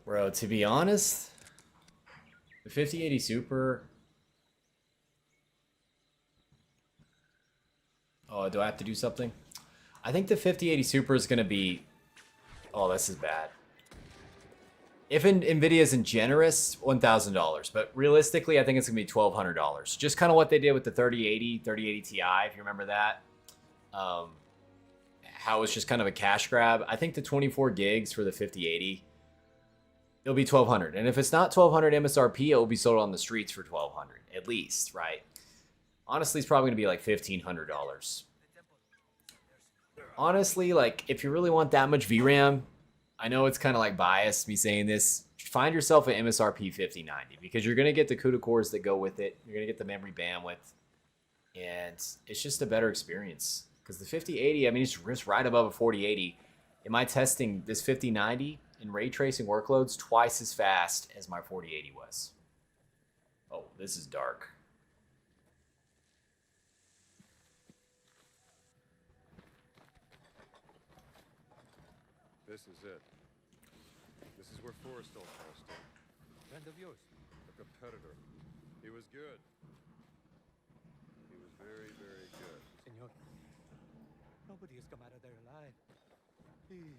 Bro, to be honest, the 5080 Super. Oh, do I have to do something? I think the 5080 Super is going to be... Oh, this is bad. If NVIDIA isn't generous, $1,000. But realistically, I think it's going to be $1,200. Just kind of what they did with the 3080 Ti, if you remember that. How it's just kind of a cash grab. I think the 24 gigs for the 5080, it'll be $1,200. And if it's not $1,200 MSRP, it will be sold on the streets for $1,200 at least, right? Honestly, it's probably going to be like $1,500. Honestly, like, if you really want that much VRAM, I know it's kind of like biased, me saying this, find yourself an MSRP 5090 because you're going to get the CUDA cores that go with it. You're going to get the memory bandwidth. And it's just a better experience. Because the 5080, I mean, it's right above a 4080. Am I testing this 5090 in ray tracing workloads twice as fast as my 4080 was? Oh, this is dark. This is it. This is where Forrestal passed in. Friend of yours. A competitor. He was good. He was very, very good. Senor. Nobody has come out of there alive. Please.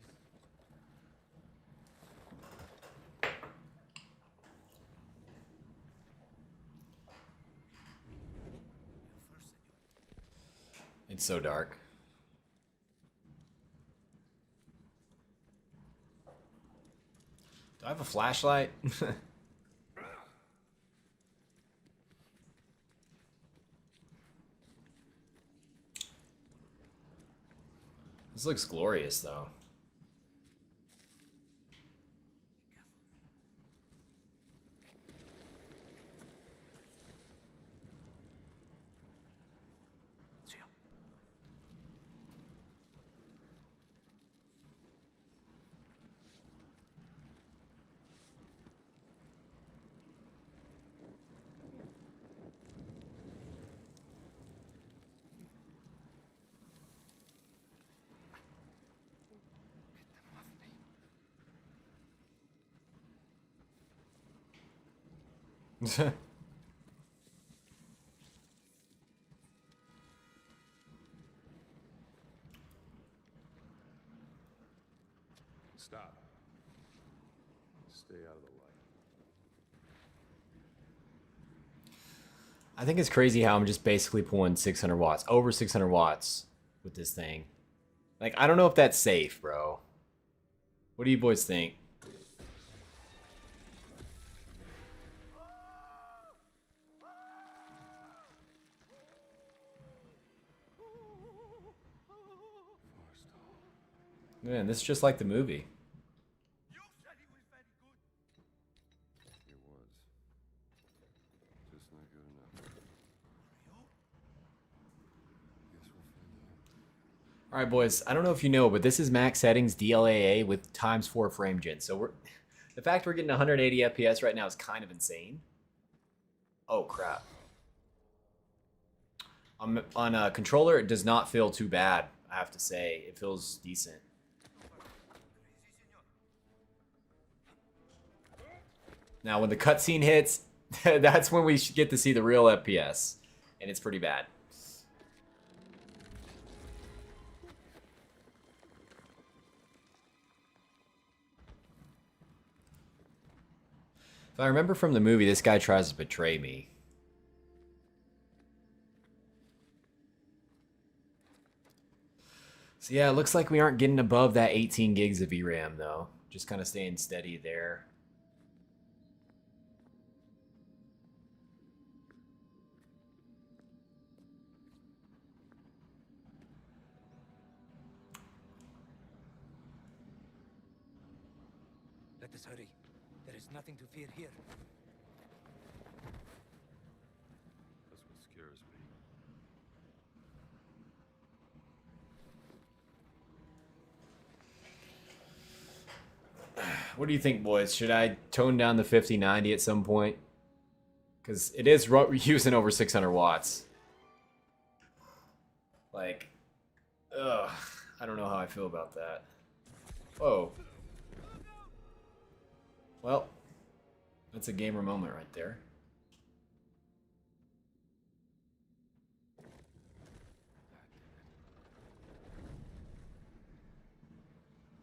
It's so dark. Do I have a flashlight? This looks glorious, though. Stop. Stay out of the light. I think it's crazy how I'm just basically pulling 600 watts, over 600 watts with this thing. Like, I don't know if that's safe, bro. What do you boys think? Man, this is just like the movie. He was. Just not good enough. Guess we'll find out. All right, boys. I don't know if you know, but this is max settings DLAA with ×4 frame gen. So the fact we're getting 180 FPS right now is kind of insane. Oh crap! On a controller, it does not feel too bad. I have to say, it feels decent. Now, when the cutscene hits, that's when we get to see the real FPS, and it's pretty bad. If I remember from the movie, this guy tries to betray me. So yeah, it looks like we aren't getting above that 18 gigs of VRAM, though. Just kind of staying steady there. Let us hurry. There is nothing to fear here. That's what scares me. What do you think, boys? Should I tone down the 5090 at some point? Because it is using over 600 watts. Like, ugh, I don't know how I feel about that. Whoa. Well, that's a gamer moment right there.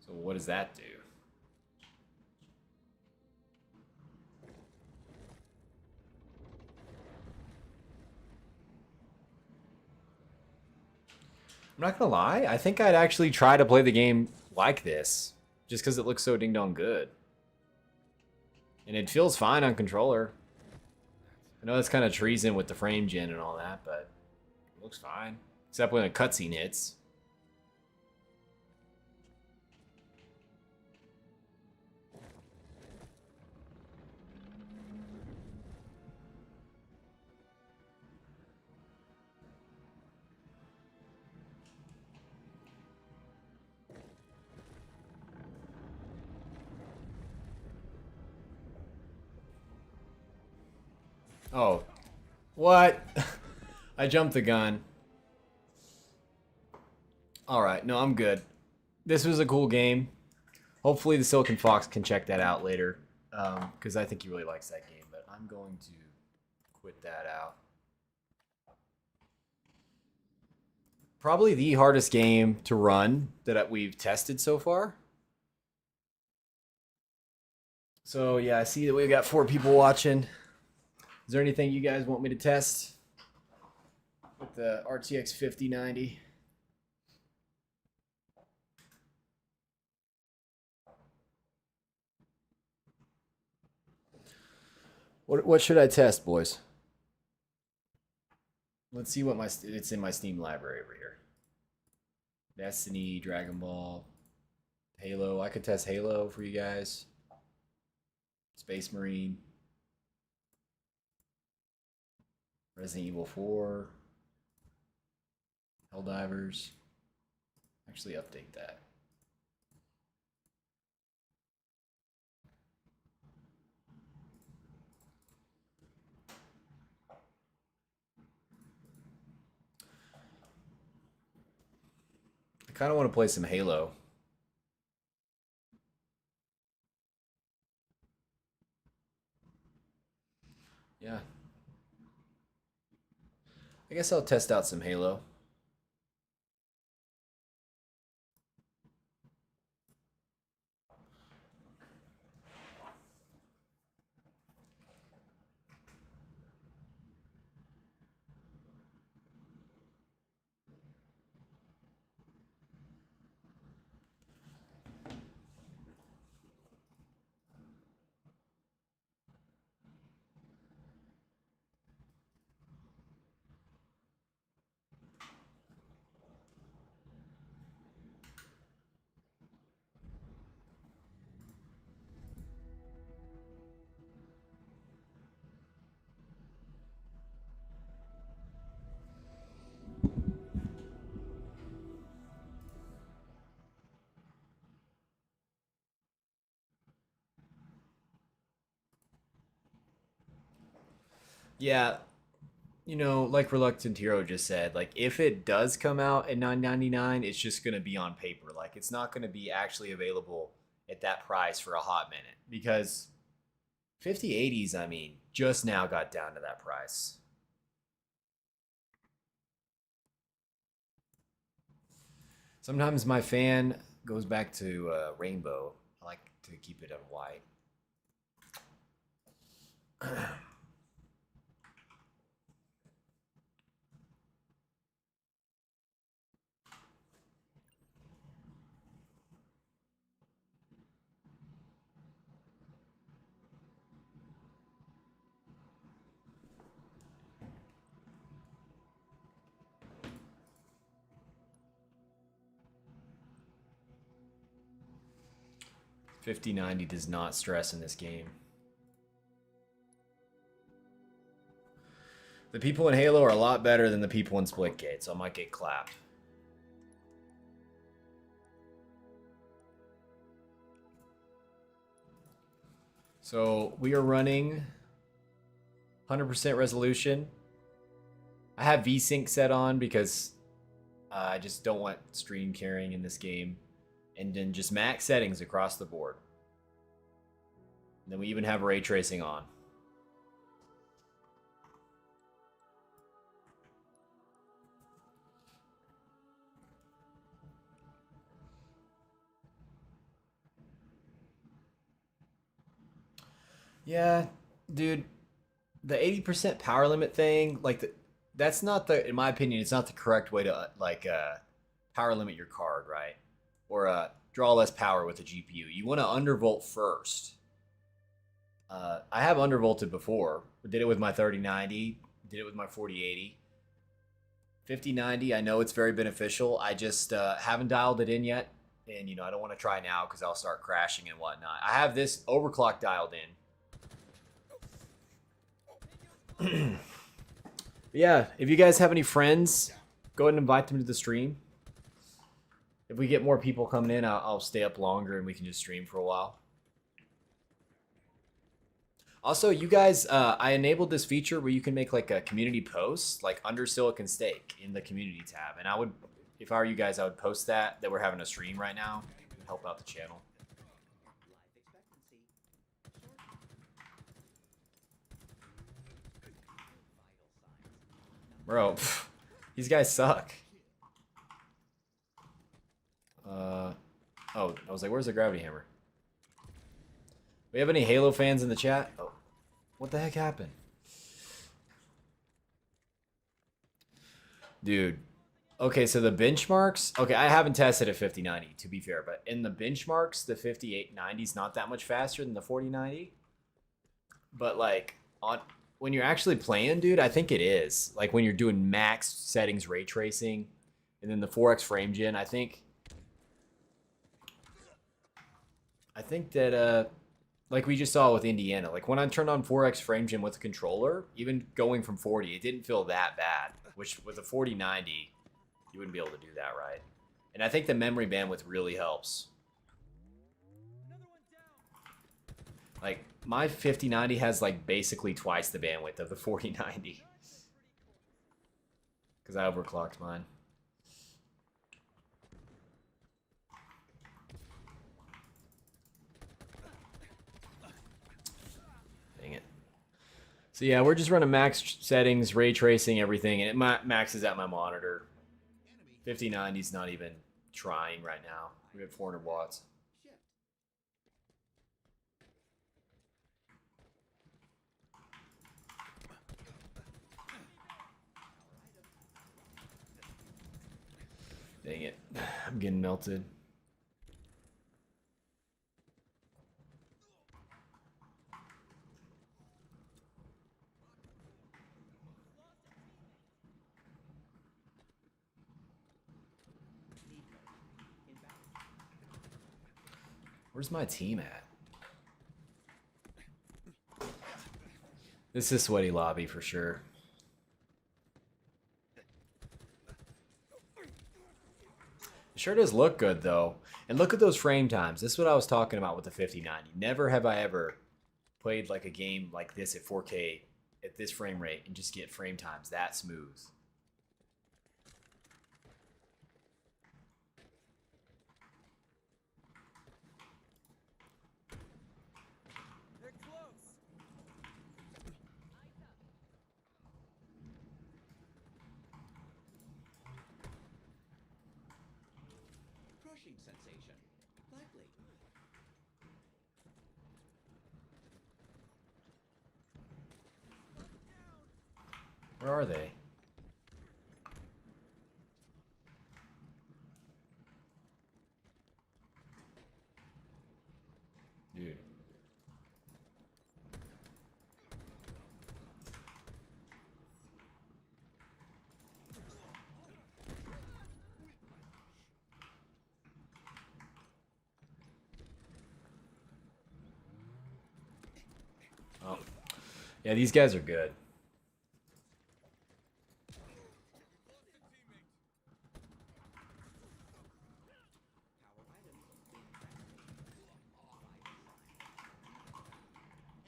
So what does that do? I'm not gonna lie, I think I'd actually try to play the game like this, just because it looks so ding dong good. And it feels fine on controller. I know that's kind of treason with the frame gen and all that, but it looks fine. Except when a cutscene hits. Oh. What? I jumped the gun. Alright, no, I'm good. This was a cool game. Hopefully the Silicon Fox can check that out later. Because I think he really likes that game. But I'm going to quit that out. Probably the hardest game to run that we've tested so far. So yeah, I see that we've got 4 people watching. Is there anything you guys want me to test with the RTX 5090? What should I test, boys? Let's see what it's in my Steam library over here. Destiny, Dragon Ball, Halo. I could test Halo for you guys. Space Marine. Resident Evil 4. Helldivers. Actually update that. I kind of want to play some Halo. Yeah. I guess I'll test out some Halo. Yeah, you know, like Reluctant Hero just said, like if it does come out at $9.99, it's just gonna be on paper. Like it's not gonna be actually available at that price for a hot minute because 5080s, I mean, just now got down to that price. Sometimes my fan goes back to rainbow. I like to keep it on white. 5090 does not stress in this game. The people in Halo are a lot better than the people in Splitgate, so I might get clapped. So we are running 100% resolution. I have VSync set on because I just don't want stream carrying in this game. And then just max settings across the board. And then we even have ray tracing on. Yeah, dude, the 80% power limit thing, like that's not the, in my opinion, it's not the correct way to power limit your card, right? Or draw less power with the GPU. You want to undervolt first. I have undervolted before. Did it with my 3090. Did it with my 4080. 5090, I know it's very beneficial. I just haven't dialed it in yet. And, you know, I don't want to try now because I'll start crashing and whatnot. I have this overclock dialed in. Yeah, if you guys have any friends, go ahead and invite them to the stream. If we get more people coming in, I'll stay up longer and we can just stream for a while. Also, you guys, I enabled this feature where you can make like a community post, like under Silicon Steak in the community tab. And I would, if I were you guys, I would post that we're having a stream right now. It would help out the channel. Bro, these guys suck. Oh, I was like, where's the gravity hammer? We have any Halo fans in the chat? Oh, what the heck happened? Dude. Okay, so the benchmarks. Okay, I haven't tested a 5090, to be fair, but in the benchmarks, the 5890 is not that much faster than the 4090. But like when you're actually playing, dude, I think it is. Like when you're doing max settings ray tracing and then the 4x frame gen, I think that like we just saw with Indiana, like when I turned on 4x frame gen with the controller, even going from 40, it didn't feel that bad, which with a 4090, you wouldn't be able to do that, right? And I think the memory bandwidth really helps. Like my 5090 has like basically twice the bandwidth of the 4090 because I overclocked mine. Dang it. So yeah, we're just running max settings, ray tracing, everything, and it maxes out my monitor. 5090 is not even trying right now. We have 400 watts. Dang it. I'm getting melted. Where's my team at? This is sweaty lobby for sure. It sure does look good though. And look at those frame times. This is what I was talking about with the 5090. Never have I ever played like a game like this at 4K at this frame rate and just get frame times that smooth. They're close. Crushing sensation. Lively. Where are they? Dude. Yeah, these guys are good. Power items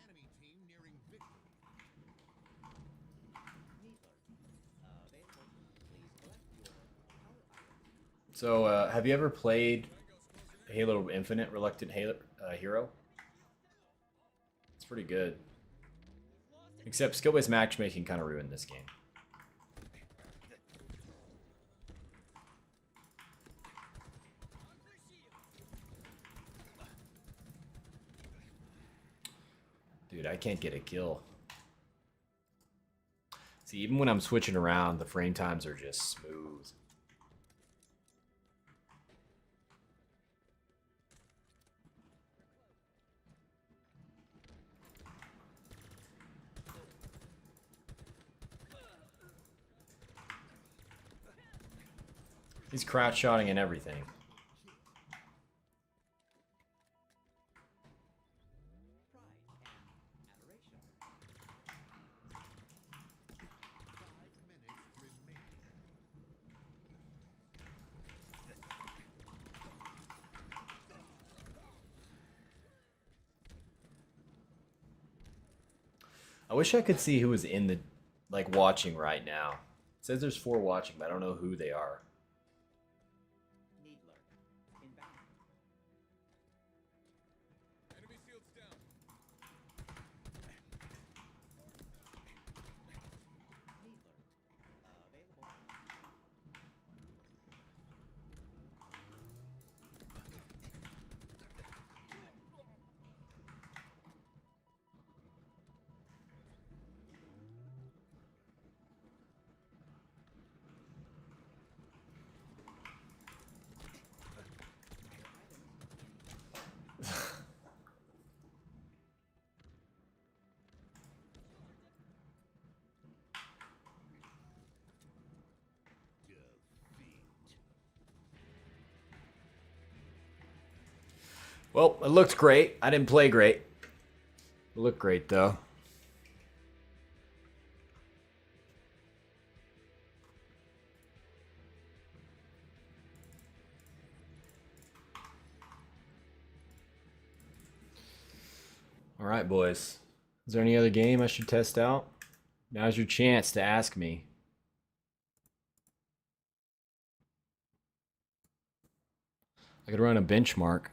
Enemy team nearing victory. Needler. Available. Please collect your power items. So, have you ever played Halo Infinite, Reluctant Hero? It's pretty good. Except skill-based matchmaking kind of ruined this game. Dude, I can't get a kill. See, even when I'm switching around, the frame times are just smooth. He's crouch shotting and everything. Pride and adoration. 5 minutes remaining. I wish I could see who was in the, like, watching right now. It says there's 4 watching, but I don't know who they are. Needler. Inbound. Enemy shields down. Needler. Available. Well, it looked great. I didn't play great. It looked great, though. All right, boys. Is there any other game I should test out? Now's your chance to ask me. I could run a benchmark.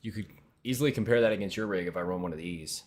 You could easily compare that against your rig if I run one of these.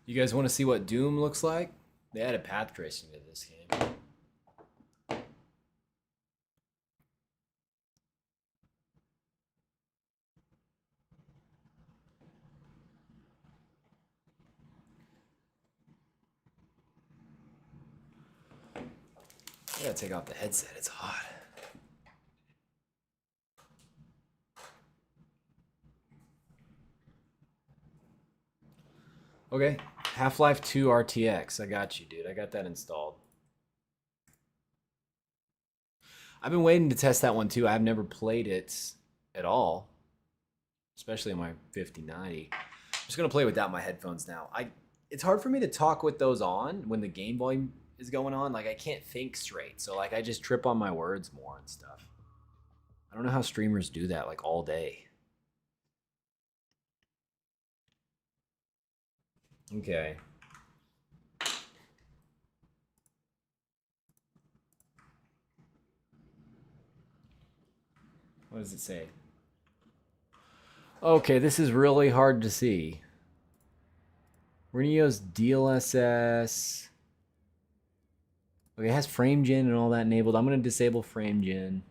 You guys want to see what Doom looks like? They added path tracing to this game. I gotta take off the headset, it's hot. Okay, Half-Life 2 RTX. I got you, dude. I got that installed. I've been waiting to test that one too. I've never played it at all, especially on my 5090. I'm just gonna play without my headphones now. It's hard for me to talk with those on when the game volume is going on. Like I can't think straight, so like I just trip on my words more and stuff. I don't know how streamers do that like all day. Okay. What does it say? Okay, this is really hard to see. We're gonna use DLSS. Okay, it has frame gen and all that enabled. I'm going to disable frame gen.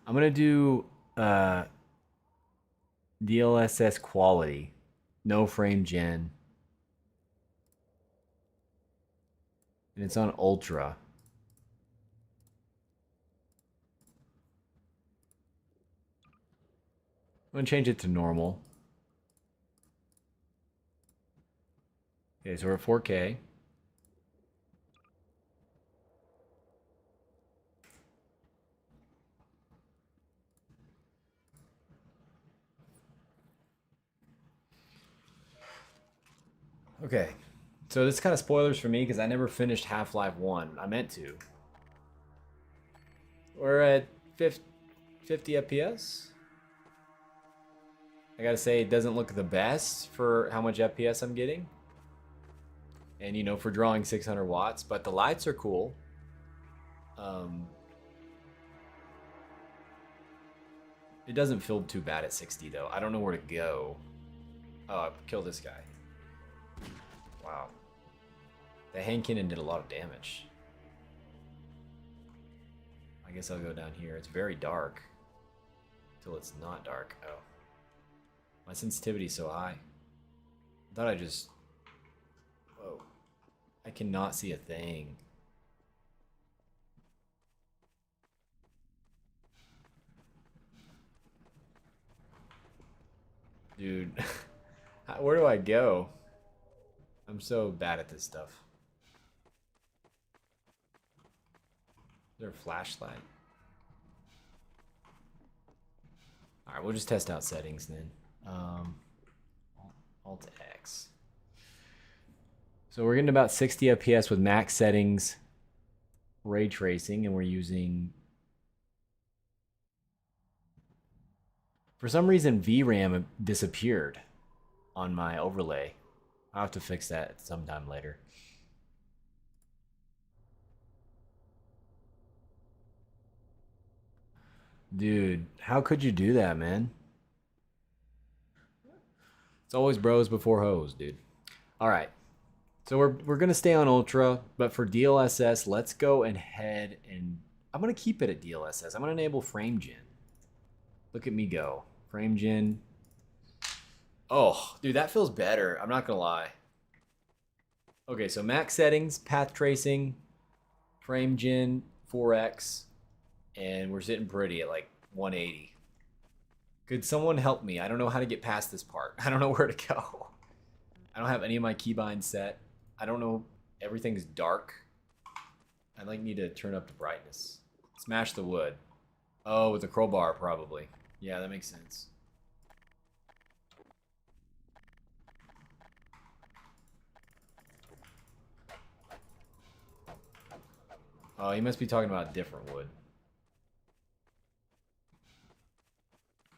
I'm going to do DLSS quality. No frame gen. And it's on ultra. I'm going to change it to normal. Okay, so we're at 4K. Okay, so this is kind of spoilers for me because I never finished Half-Life 1. I meant to. We're at 50 FPS. I gotta say, it doesn't look the best for how much FPS I'm getting. And, you know, for drawing 600 watts, but the lights are cool. It doesn't feel too bad at 60, though. I don't know where to go. Oh, I killed this guy. Wow. The hand cannon did a lot of damage. I guess I'll go down here. It's very dark. Until it's not dark. Oh. My sensitivity's so high. I thought I just... Whoa. I cannot see a thing. Dude. Where do I go? I'm so bad at this stuff. Is there a flashlight? Alright, we'll just test out settings then. Alt X. So we're getting about 60 FPS with max settings, ray tracing, and we're using... For some reason, VRAM disappeared on my overlay. I'll have to fix that sometime later. Dude, how could you do that, man? It's always bros before hoes, dude. All right. So we're going to stay on Ultra, but for DLSS, let's go ahead and... I'm going to keep it at DLSS. I'm going to enable frame gen. Look at me go. Frame gen. Oh, dude, that feels better. I'm not going to lie. Okay, so max settings, path tracing, frame gen, 4x, and we're sitting pretty at like 180. Could someone help me? I don't know how to get past this part. I don't know where to go. I don't have any of my keybinds set. I don't know. Everything's dark. I like need to turn up the brightness. Smash the wood. Oh, with the crowbar probably. Yeah, that makes sense. Oh, he must be talking about different wood.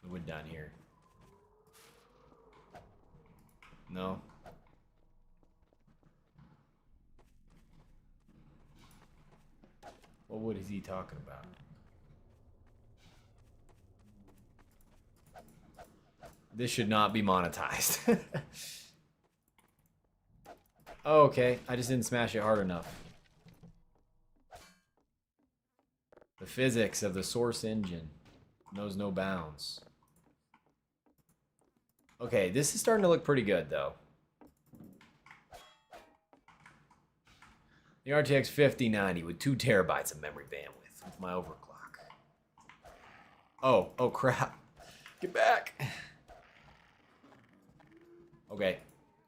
The wood down here. No. What wood is he talking about? This should not be monetized. Oh, okay. I just didn't smash it hard enough. The physics of the source engine knows no bounds. Okay, this is starting to look pretty good, though. The RTX 5090 with 2 terabytes of memory bandwidth with my overclock. Oh crap. Get back. Okay,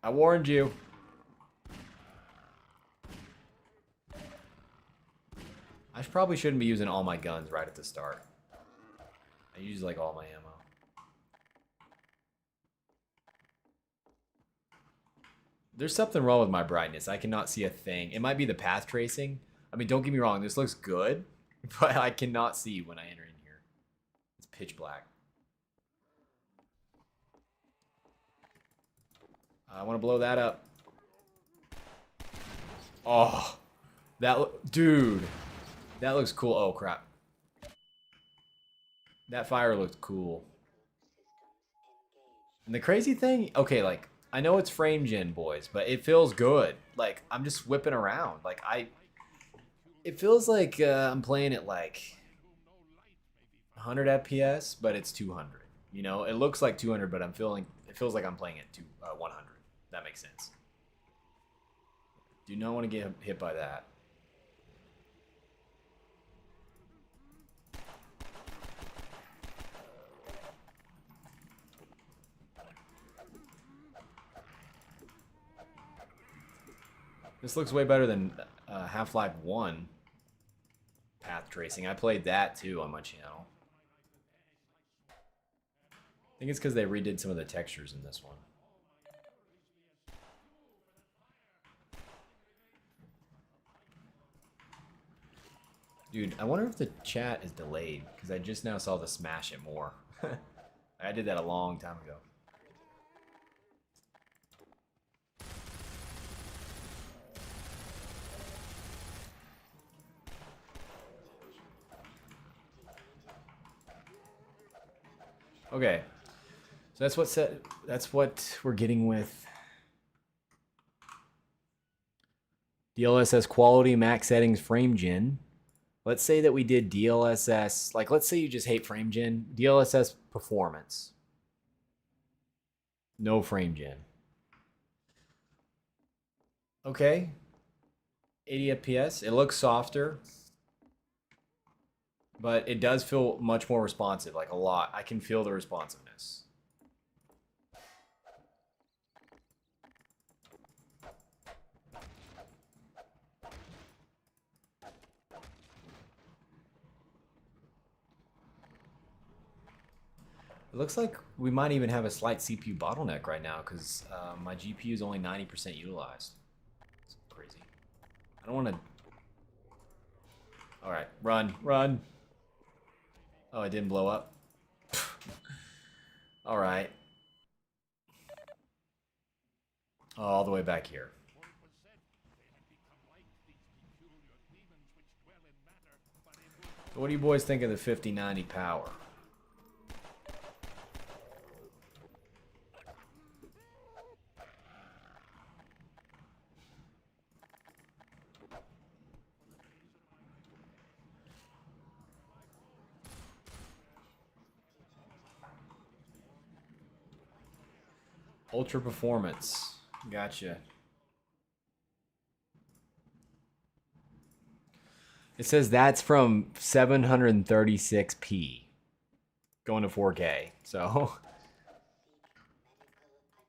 I warned you. I probably shouldn't be using all my guns right at the start. I use like all my ammo. There's something wrong with my brightness. I cannot see a thing. It might be the path tracing. I mean, don't get me wrong. This looks good, but I cannot see when I enter in here. It's pitch black. I want to blow that up. Oh, dude, that looks cool. Oh crap. That fire looked cool. And the crazy thing, okay, like I know it's frame gen, boys, but it feels good. Like I'm just whipping around. Like it feels like I'm playing at like 100 FPS, but it's 200. You know, it looks like 200, but it feels like I'm playing at 100. That makes sense. Do not want to get hit by that. This looks way better than Half-Life 1 path tracing. I played that too on my channel. I think it's because they redid some of the textures in this one. Dude, I wonder if the chat is delayed, because I just now saw the smash it more. I did that a long time ago. Okay, so that's what we're getting with DLSS quality, max settings, frame gen. Let's say that we did DLSS, like let's say you just hate frame gen, DLSS performance. No frame gen. Okay. 80 FPS. It looks softer, but it does feel much more responsive, like a lot. I can feel the responsiveness. It looks like we might even have a slight CPU bottleneck right now because my GPU is only 90% utilized. It's crazy. I don't want to... Alright, run, run. Oh, it didn't blow up. Alright. Oh, all the way back here. So what do you boys think of the 5090 power? Ultra performance. Gotcha. It says that's from 736p going to 4K. So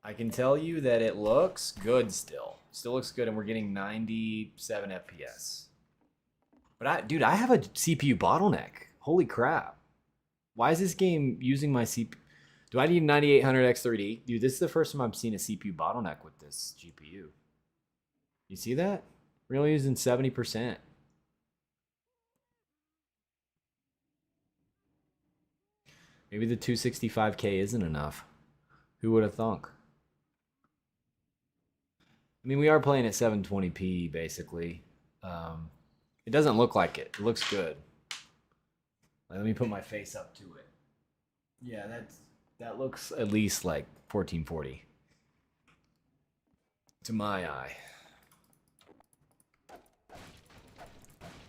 I can tell you that it looks good still. Still looks good, and we're getting 97 FPS. But dude, I have a CPU bottleneck. Holy crap. Why is this game using my CPU? Do I need 9800 X3D? Dude, this is the first time I've seen a CPU bottleneck with this GPU. You see that? We're only using 70%. Maybe the 265K isn't enough. Who would have thunk? I mean, we are playing at 720p, basically. It doesn't look like it. It looks good. Let me put my face up to it. Yeah, that looks at least like 1440 to my eye.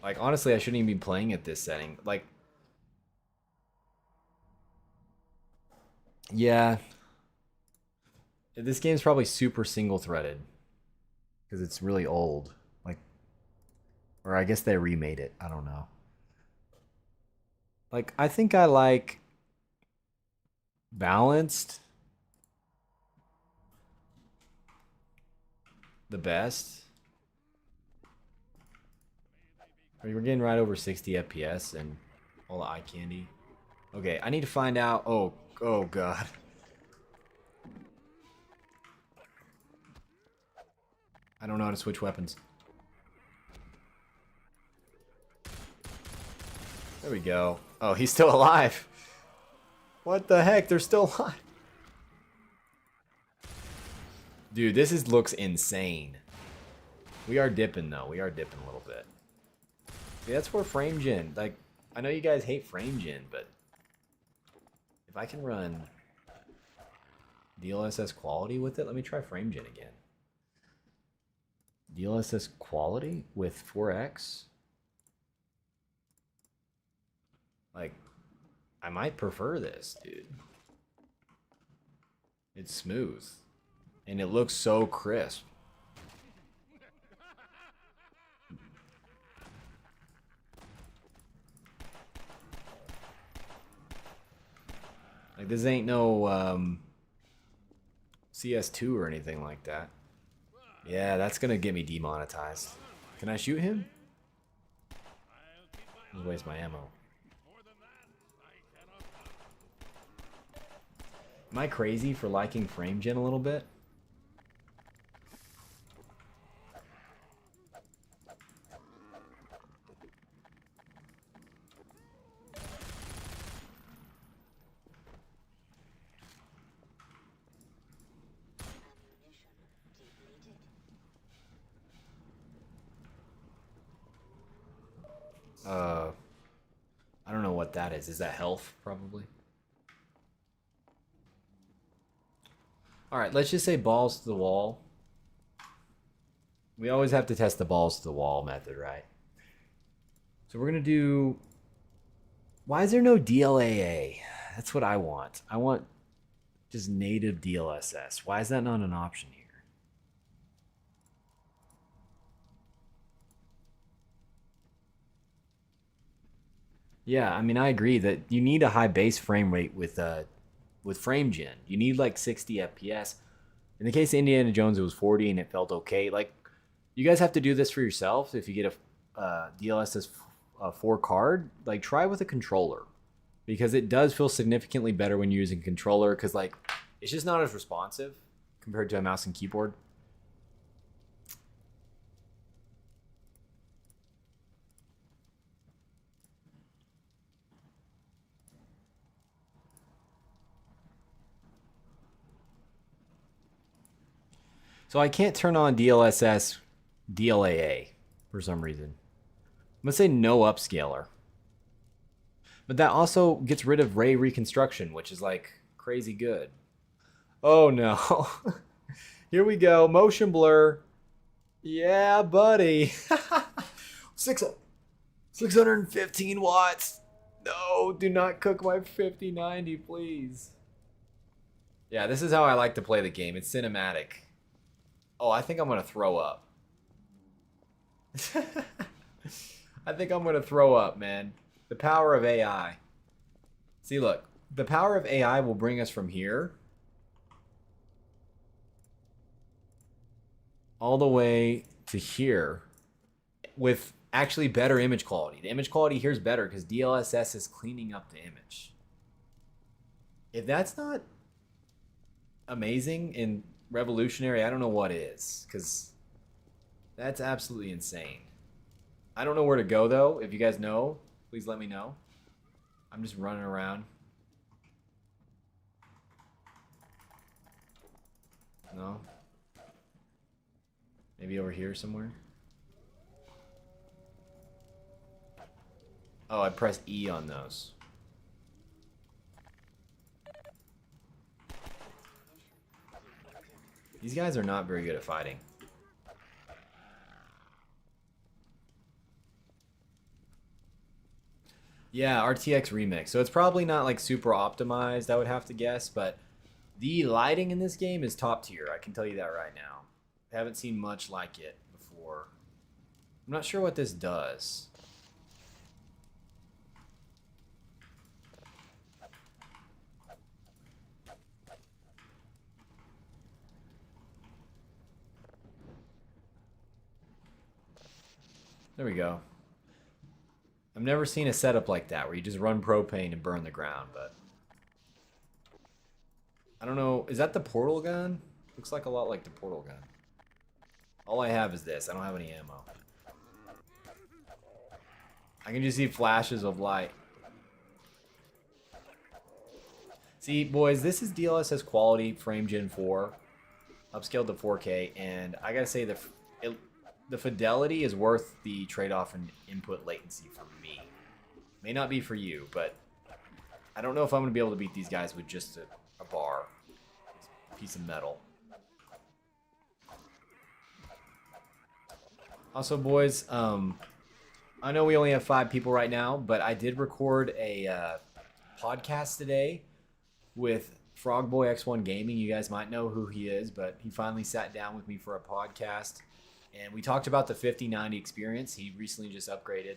Like, honestly, I shouldn't even be playing at this setting. Like, yeah. This game's probably super single-threaded because it's really old. Like, or I guess they remade it. I don't know. Like, I think I like balanced the best. I mean, we're getting right over 60 FPS and all the eye candy. Okay, I need to find out. Oh god. I don't know how to switch weapons. There we go. Oh, he's still alive. What the heck? They're still alive. Dude, this looks insane. We are dipping though. We are dipping a little bit. See, that's where frame gen. Like, I know you guys hate frame gen, but if I can run DLSS quality with it? Let me try FrameGen again. DLSS quality with 4X? Like, I might prefer this, dude. It's smooth. And it looks so crisp. Like, this ain't no CS2 or anything like that. Yeah, that's gonna get me demonetized. Can I shoot him? Just waste my ammo. Am I crazy for liking FrameGen a little bit? I don't know what that is. Is that health? Probably. Alright, let's just say balls to the wall. We always have to test the balls to the wall method, right? So we're going to do... Why is there no DLAA? That's what I want. I want just native DLSS. Why is that not an option here? Yeah, I mean, I agree that you need a high base frame rate with FrameGen. You need like 60 FPS. In the case of Indiana Jones, it was 40 and it felt okay. Like, you guys have to do this for yourself. If you get a DLSS 4 card, like, try with a controller, because it does feel significantly better when you're using a controller, because like it's just not as responsive compared to a mouse and keyboard. So I can't turn on DLSS DLAA for some reason. I'm going to say no upscaler. But that also gets rid of ray reconstruction, which is like crazy good. Oh no. Here we go. Motion blur. Yeah, buddy. 615 watts. No, do not cook my 5090, please. Yeah, this is how I like to play the game. It's cinematic. Oh, I think I'm going to throw up. I think I'm going to throw up, man. The power of AI. See, look. The power of AI will bring us from here all the way to here with actually better image quality. The image quality here is better because DLSS is cleaning up the image. If that's not amazing and revolutionary, I don't know what is, because that's absolutely insane. I don't know where to go, though. If you guys know, please let me know. I'm just running around. No? Maybe over here somewhere? Oh, I pressed E on those. These guys are not very good at fighting. Yeah, RTX Remix. So it's probably not like super optimized, I would have to guess, but the lighting in this game is top tier. I can tell you that right now. I haven't seen much like it before. I'm not sure what this does. There we go. I've never seen a setup like that where you just run propane and burn the ground, but I don't know. Is that the portal gun? Looks like a lot like the portal gun. All I have is this. I don't have any ammo. I can just see flashes of light. See, boys, this is DLSS quality FrameGen 4, upscaled to 4K, and I gotta say the fidelity is worth the trade-off in input latency for me. May not be for you, but I don't know if I'm gonna be able to beat these guys with just a bar. piece of metal. Also, boys, I know we only have 5 people right now, but I did record a podcast today with Frogboy X1 Gaming. You guys might know who he is, but he finally sat down with me for a podcast, and we talked about the 5090 experience. He recently just upgraded,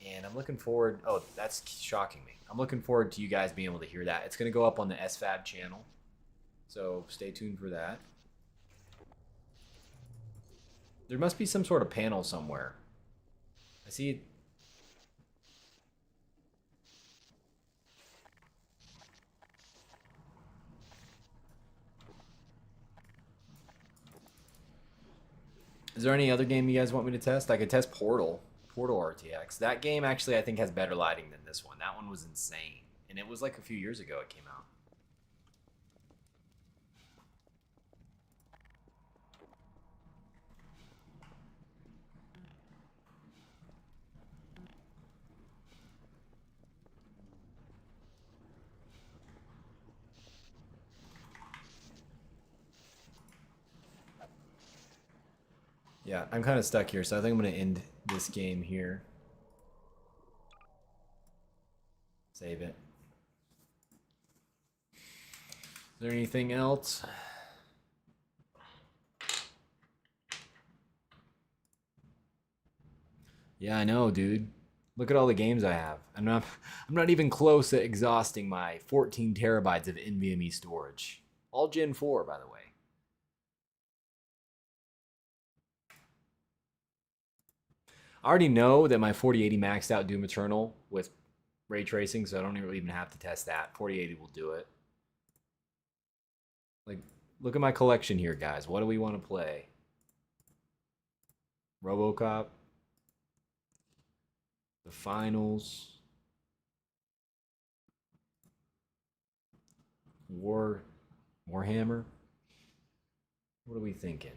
and I'm looking forward. Oh, that's shocking me. I'm looking forward to you guys being able to hear that. It's going to go up on the SFAB channel, so stay tuned for that. There must be some sort of panel somewhere. I see it. Is there any other game you guys want me to test? I could test Portal RTX. That game actually I think has better lighting than this one. That one was insane. And it was like a few years ago it came out. Yeah, I'm kind of stuck here, so I think I'm going to end this game here. Save it. Is there anything else? Yeah, I know, dude. Look at all the games I have. I'm not even close to exhausting my 14 terabytes of NVMe storage. All Gen 4, by the way. I already know that my 4080 maxed out Doom Eternal with ray tracing, so I don't even have to test that. 4080 will do it. Like, look at my collection here, guys. What do we want to play? RoboCop. The Finals. Warhammer. What are we thinking?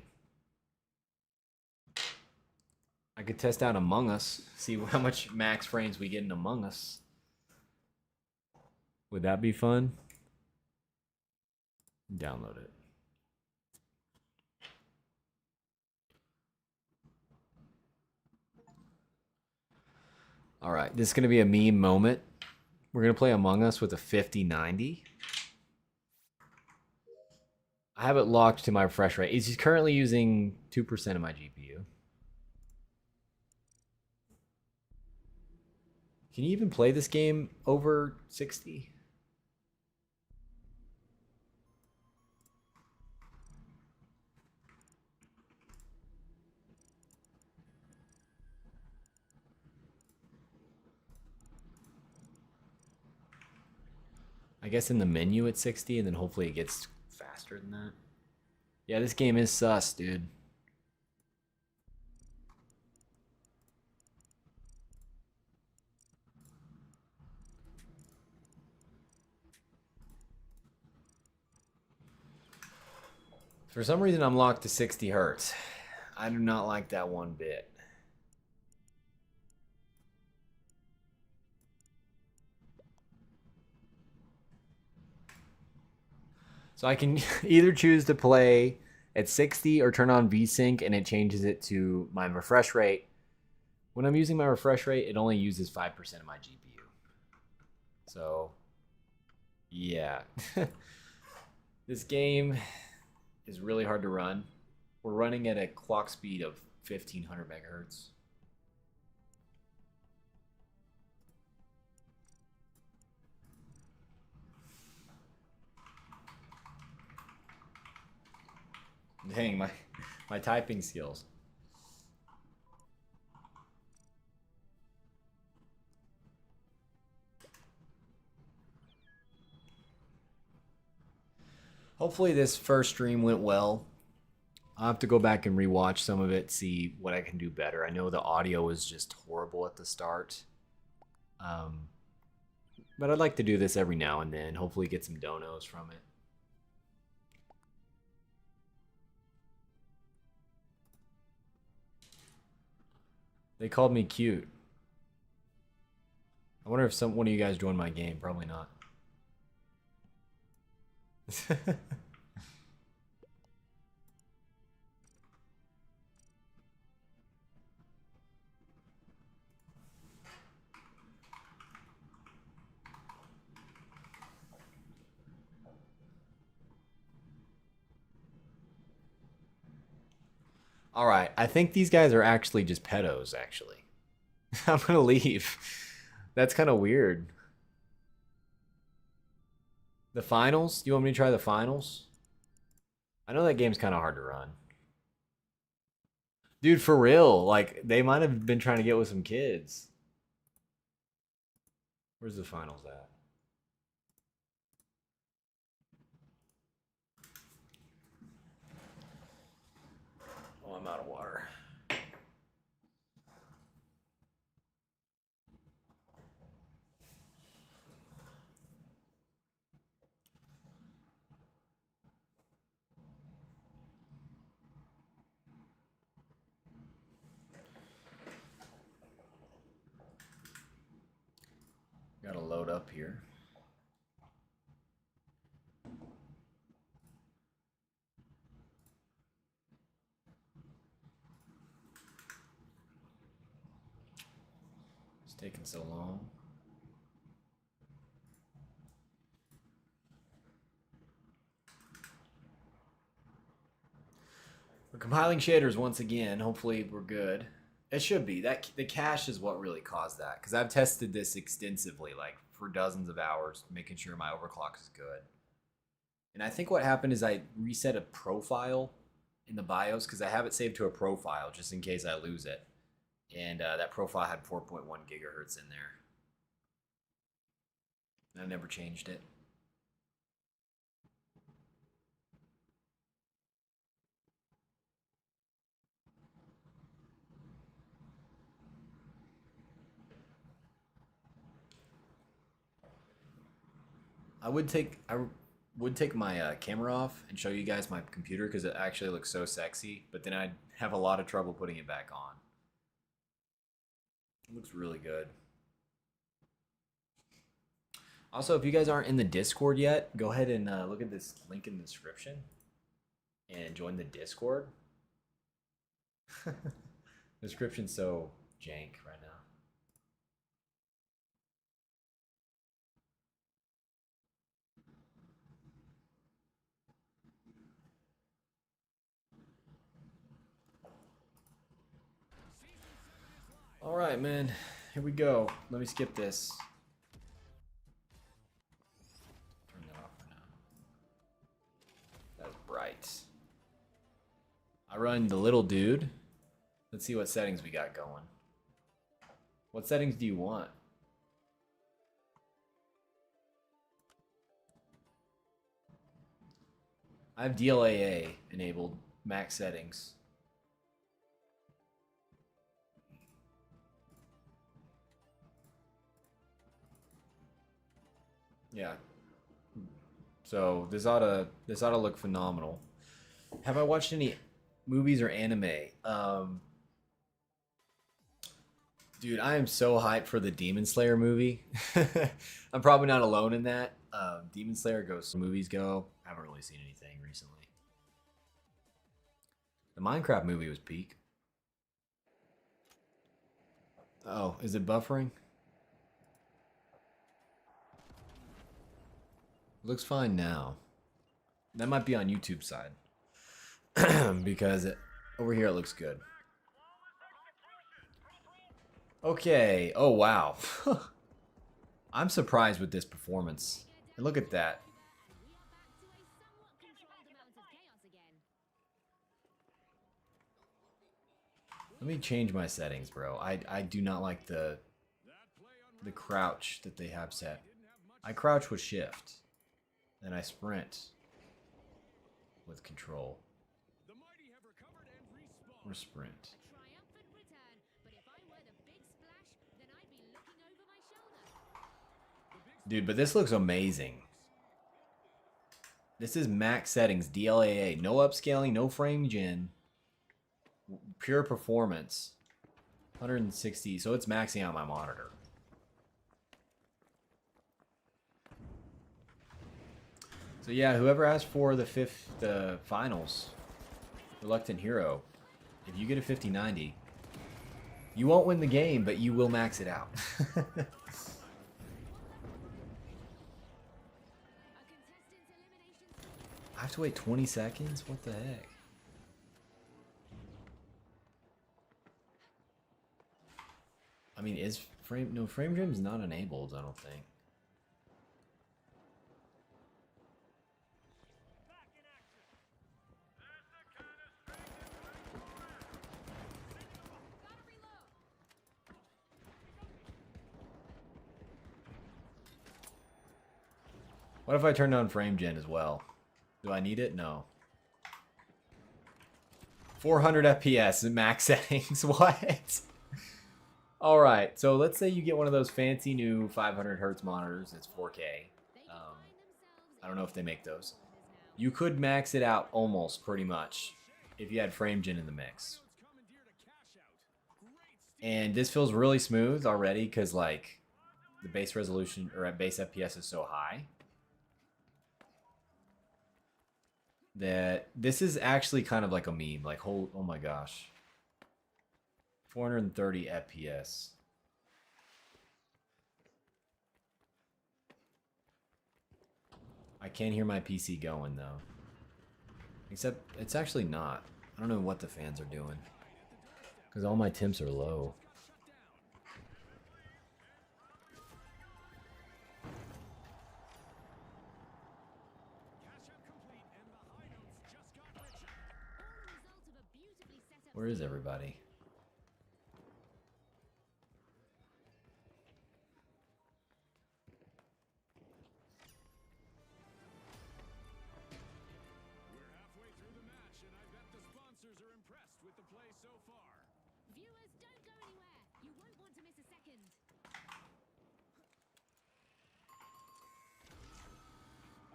I could test out Among Us, see how much max frames we get in Among Us. Would that be fun? Download it. All right, this is going to be a meme moment. We're going to play Among Us with a 5090. I have it locked to my refresh rate. It's currently using 2% of my GPU. Can you even play this game over 60? I guess in the menu it's 60, and then hopefully it gets faster than that. Yeah, this game is sus, dude. For some reason, I'm locked to 60 hertz. I do not like that one bit. So I can either choose to play at 60 or turn on VSync, and it changes it to my refresh rate. When I'm using my refresh rate, it only uses 5% of my GPU. So, yeah. This game is really hard to run. We're running at a clock speed of 1500 megahertz. Dang, my typing skills. Hopefully this first stream went well. I'll have to go back and rewatch some of it, see what I can do better. I know the audio was just horrible at the start. But I'd like to do this every now and then. Hopefully get some donos from it. They called me cute. I wonder if one of you guys joined my game. Probably not. All right, I think these guys are actually just pedos. Actually, I'm gonna leave. That's kind of weird. The finals? You want me to try the finals? I know that game's kind of hard to run. Dude, for real, like they might have been trying to get with some kids. Where's the finals at? Oh, I'm out of water. Gotta load up here. It's taking so long. We're compiling shaders once again. Hopefully we're good. It should be. That the cache is what really caused that. Because I've tested this extensively, like for dozens of hours, making sure my overclock is good. And I think what happened is I reset a profile in the BIOS because I have it saved to a profile just in case I lose it. And that profile had 4.1 gigahertz in there. And I never changed it. I would take my camera off and show you guys my computer because it actually looks so sexy, but then I'd have a lot of trouble putting it back on. It looks really good. Also, if you guys aren't in the Discord yet, go ahead and look at this link in the description and join the Discord. Description's so jank right now. All right, man. Here we go. Let me skip this. Turn that off for now. That's bright. I run the little dude. Let's see what settings we got going. What settings do you want? I have DLAA enabled, max settings. Yeah. So this ought to look phenomenal. Have I watched any movies or anime? Dude, I am so hyped for the Demon Slayer movie. I'm probably not alone in that. Demon Slayer goes, movies go. I haven't really seen anything recently. The Minecraft movie was peak. Oh, is it buffering? Looks fine now. That might be on YouTube side. Because over here it looks good. Okay. Oh, wow. I'm surprised with this performance. And look at that. We are back to a somewhat controlled amount of chaos again. Let me change my settings, bro. I do not like the crouch that they have set. I crouch with shift. Then I sprint with control. Or sprint. Triumphant return, but if I were the big splash, then I'd be looking over my shoulder. Dude, but this looks amazing. This is max settings, DLAA. No upscaling, no frame gen. Pure performance. 160, so it's maxing out my monitor. So yeah, whoever asked for the finals, Reluctant Hero, if you get a 5090, you won't win the game, but you will max it out. I have to wait 20 seconds? What the heck? mean, is frame... No, frame gem's not enabled, I don't think. What if I turned on frame gen as well? Do I need it? No. 400 FPS max settings. What? All right. So let's say you get one of those fancy new 500 hertz monitors. It's 4K. I don't know if they make those. You could max it out almost pretty much if you had frame gen in the mix. And this feels really smooth already because like the base resolution or at base FPS is so high that this is actually kind of like a meme. Like, oh my gosh. 430 FPS. I can't hear my PC going though. Except it's actually not. I don't know what the fans are doing. Because all my temps are low. Where is everybody? Viewers, don't go anywhere. You won't want to miss a second.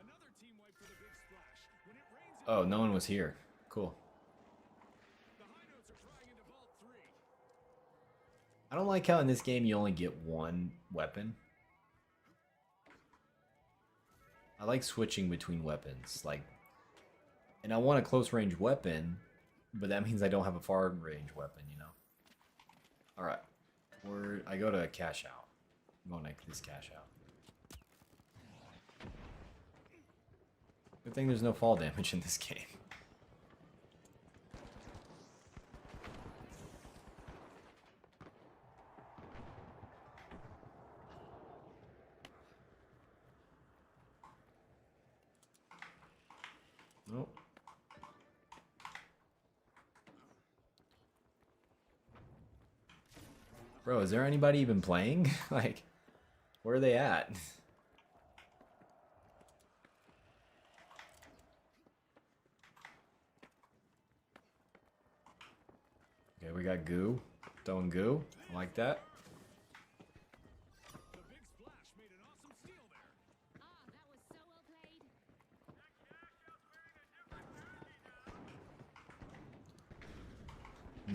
Another team wipe for the big splash. When it rains, Oh, no one was here. Cool. the high notes are flying into vault 3. I don't like how in this game you only get one weapon. I like switching between weapons. Like, and I want a close range weapon, but that means I don't have a far range weapon, you know? Alright. I go to cash out. I'm going to this cash out. Good thing there's no fall damage in this game. Nope. Bro, is there anybody even playing? Like, where are they at? Okay, we got goo. Throwing goo. I like that. The big splash made an awesome steal there. Ah, that was so well played.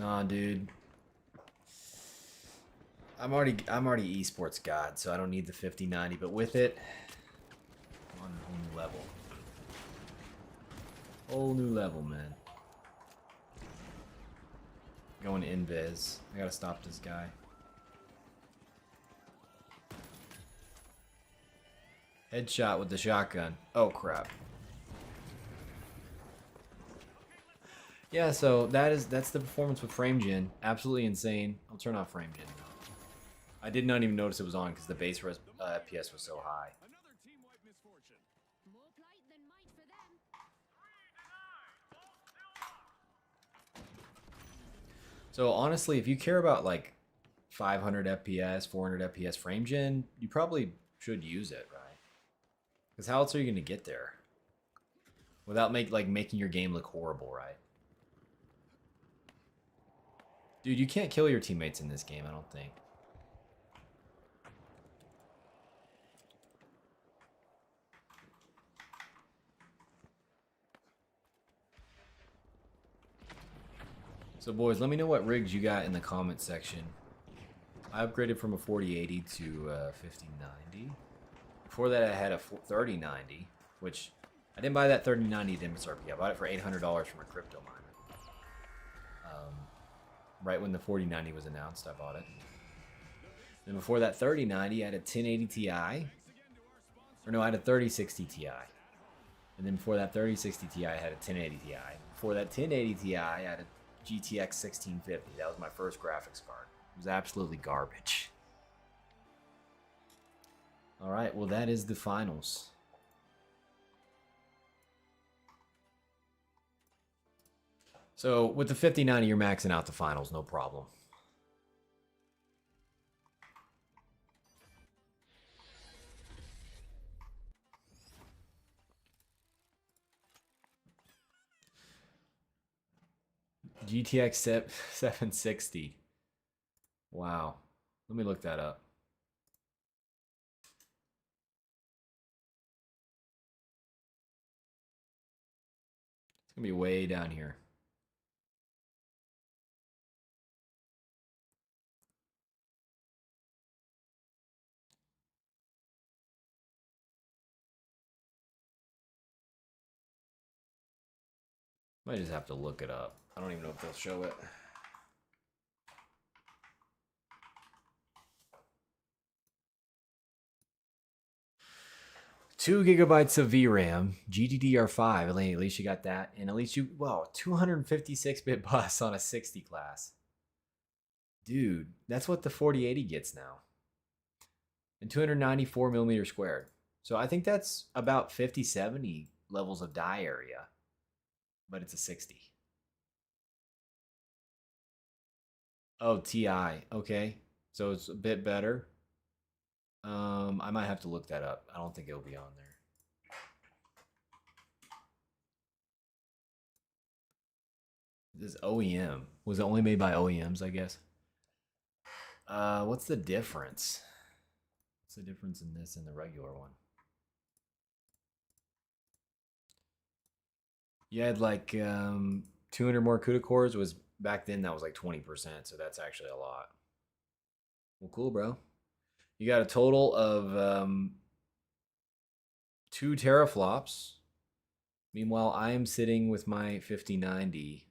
Nah, dude. I'm already esports god, so I don't need the 5090, but with it, I'm on a whole new level. Whole new level, man. Going invis. I gotta stop this guy. Headshot with the shotgun. Oh crap. Yeah, so that's the performance with FrameGen. Absolutely insane. I'll turn off FrameGen now. I did not even notice it was on because the base FPS was so high. Another team wipe misfortune. More plight than might for them. So honestly, if you care about like 500 FPS, 400 FPS FrameGen, you probably should use it, right? Because how else are you going to get there? Without making your game look horrible, right? Dude, you can't kill your teammates in this game, I don't think. So boys, let me know what rigs you got in the comment section. I upgraded from a 4080 to a 5090. Before that I had a 3090, which I didn't buy that 3090 at MSRP. I bought it for $800 from a crypto miner. Right when the 4090 was announced, I bought it. Then before that 3090, I had a 1080 Ti. Or no, I had a 3060 Ti. And then before that 3060 Ti, I had a 1080 Ti. Before that 1080 Ti, I had a GTX 1650. That was my first graphics card. It was absolutely garbage. All right, well, that is the finals. So with the 5090, you're maxing out the finals, no problem. GTX 760. Wow. Let me look that up. It's going to be way down here. Might just have to look it up. I don't even know if they'll show it. Two gigabytes of VRAM, GDDR5. At least you got that, and at least 256-bit bus on a 60 class. Dude, that's what the 4080 gets now. And 294 millimeters squared. So I think that's about 50-70 levels of die area, but it's a 60. Oh, TI. Okay, so it's a bit better. I might have to look that up. I don't think it'll be on there. This OEM. Was it only made by OEMs, I guess? What's the difference? What's the difference in this and the regular one? You had like 200 more CUDA cores. Was back then that was like 20%, so that's actually a lot. Well, cool, bro. You got a total of 2 teraflops. Meanwhile, I am sitting with my 5090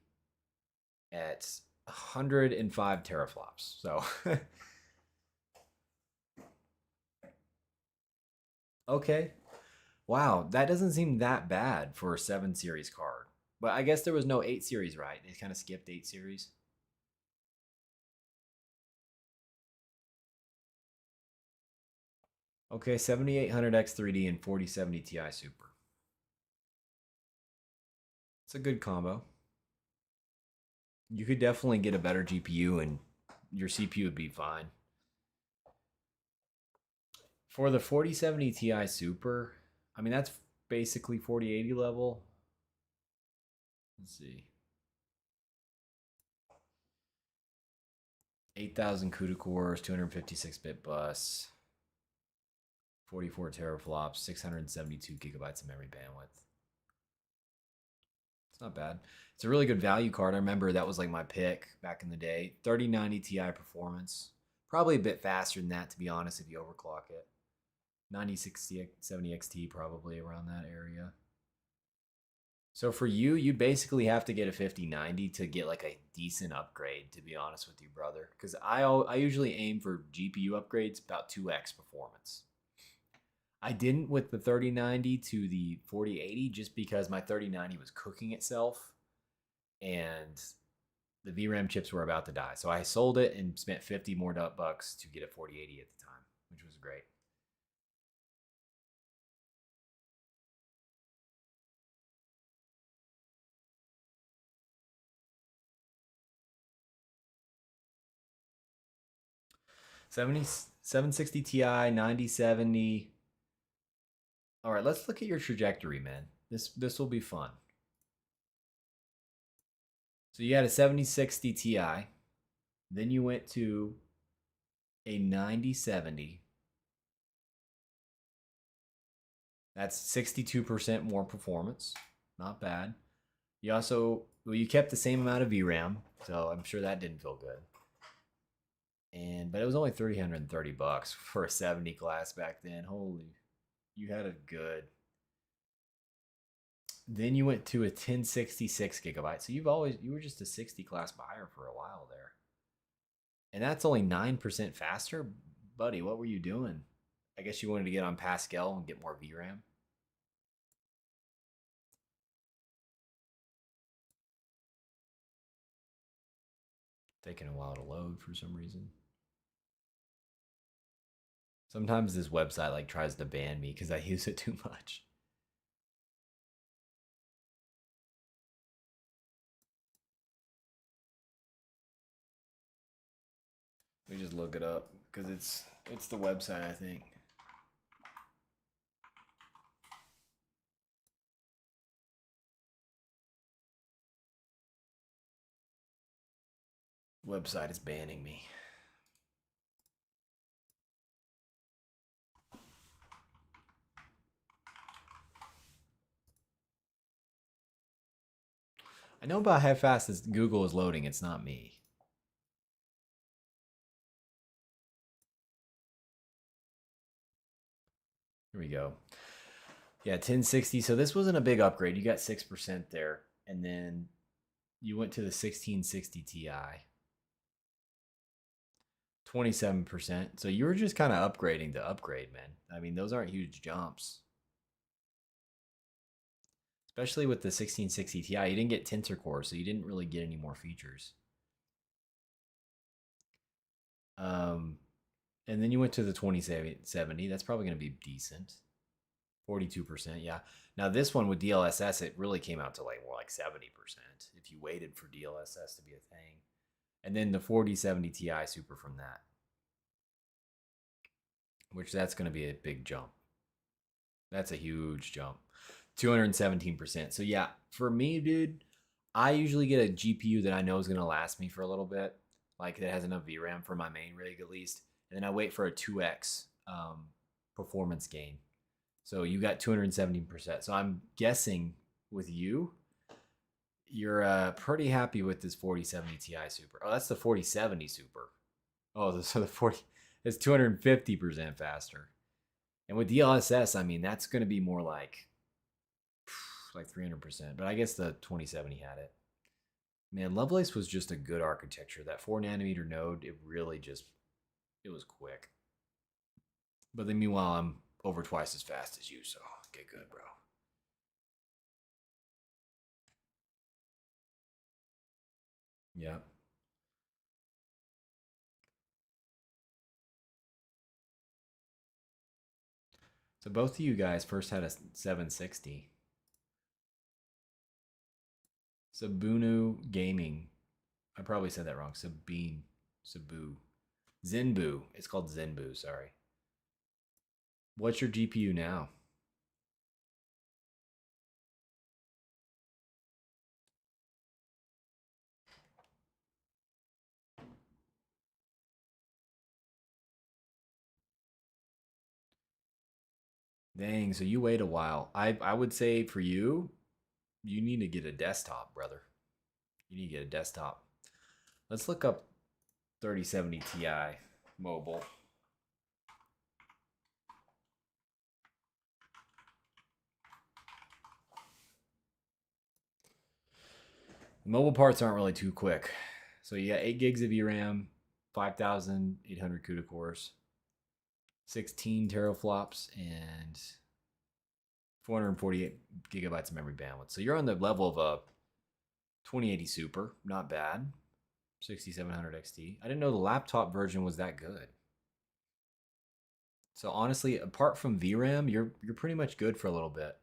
at 105 teraflops. So okay. Wow, that doesn't seem that bad for a 7 series card. But I guess there was no 8 series, right? They kind of skipped 8 series. Okay, 7800X3D and 4070 Ti Super. It's a good combo. You could definitely get a better GPU and your CPU would be fine. For the 4070 Ti Super, I mean, that's basically 4080 level. Let's see. 8,000 CUDA cores, 256-bit bus, 44 teraflops, 672 gigabytes of memory bandwidth. It's not bad. It's a really good value card. I remember that was like my pick back in the day. 3090 Ti performance. Probably a bit faster than that, to be honest, if you overclock it. 9060 70 XT, probably around that area. So for you, you basically have to get a 5090 to get like a decent upgrade, to be honest with you, brother. Because I usually aim for GPU upgrades about 2x performance. I didn't with the 3090 to the 4080 just because my 3090 was cooking itself and the VRAM chips were about to die. So I sold it and spent 50 more bucks to get a 4080 at the time, which was great. $70, 760 Ti, 9070. All right, let's look at your trajectory, man. This will be fun. So you had a 7060 Ti, then you went to a 9070. That's 62% more performance. Not bad. You also, well, you kept the same amount of VRAM, so I'm sure that didn't feel good. But it was only 330 bucks for a 70 class back then. Holy, you had it good. Then you went to a 1066 gigabyte. So you were just a 60 class buyer for a while there. And that's only 9% faster. Buddy, what were you doing? I guess you wanted to get on Pascal and get more VRAM. Taking a while to load for some reason. Sometimes this website like tries to ban me because I use it too much. Let me just look it up because it's the website, I think. Website is banning me. I know about how fast this Google is loading. It's not me. Here we go. Yeah, 1060. So this wasn't a big upgrade. You got 6% there. And then you went to the 1660 Ti. 27%. So you were just kind of upgrading to upgrade, man. I mean, those aren't huge jumps. Especially with the 1660 Ti. You didn't get tensor core, so you didn't really get any more features. And then you went to the 2070. That's probably going to be decent. 42%, yeah. Now this one with DLSS, it really came out to like more like 70% if you waited for DLSS to be a thing. And then the 4070 Ti Super from that, which that's going to be a big jump. That's a huge jump. 217%. So yeah, for me, dude, I usually get a GPU that I know is going to last me for a little bit, like that has enough VRAM for my main rig at least. And then I wait for a 2x performance gain. So you got 217%. So I'm guessing with you, you're pretty happy with this 4070 Ti Super. Oh, that's the 4070 Super. Oh, so the 40, it's 250% faster. And with DLSS, I mean, that's going to be more like 300%. But I guess the 2070 had it. Man, Lovelace was just a good architecture. That 4nm node, it really just, it was quick. But then meanwhile, I'm over twice as fast as you, so get good, bro. Yeah. So both of you guys first had a 760. Sabunu Gaming. I probably said that wrong. Sabine. Sabu. Zenbu. It's called Zenbu, sorry. What's your GPU now? Dang, so you wait a while. I would say for you, you need to get a desktop, brother. You need to get a desktop. Let's look up 3070 Ti mobile. Mobile parts aren't really too quick. So you got 8 gigs of VRAM, 5,800 CUDA cores, 16 teraflops, and 448 gigabytes of memory bandwidth. So you're on the level of a 2080 Super, not bad. 6700 XT. I didn't know the laptop version was that good. So honestly, apart from VRAM, you're pretty much good for a little bit.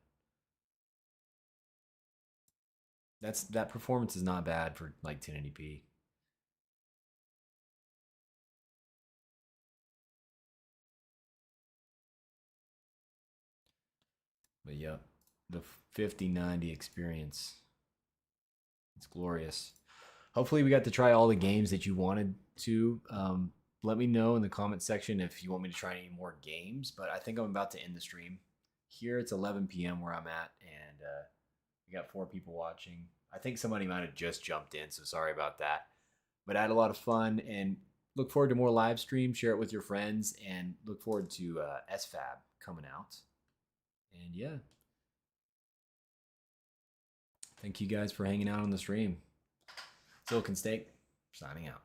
That performance is not bad for like 1080p. But yeah, the 5090 experience. It's glorious. Hopefully we got to try all the games that you wanted to. Let me know in the comment section if you want me to try any more games, but I think I'm about to end the stream. Here it's 11 p.m. where I'm at, and we got 4 people watching. I think somebody might have just jumped in, so sorry about that. But I had a lot of fun, and look forward to more live streams. Share it with your friends, and look forward to SFAB coming out. And yeah. Thank you guys for hanging out on the stream. Silicon Steak, signing out.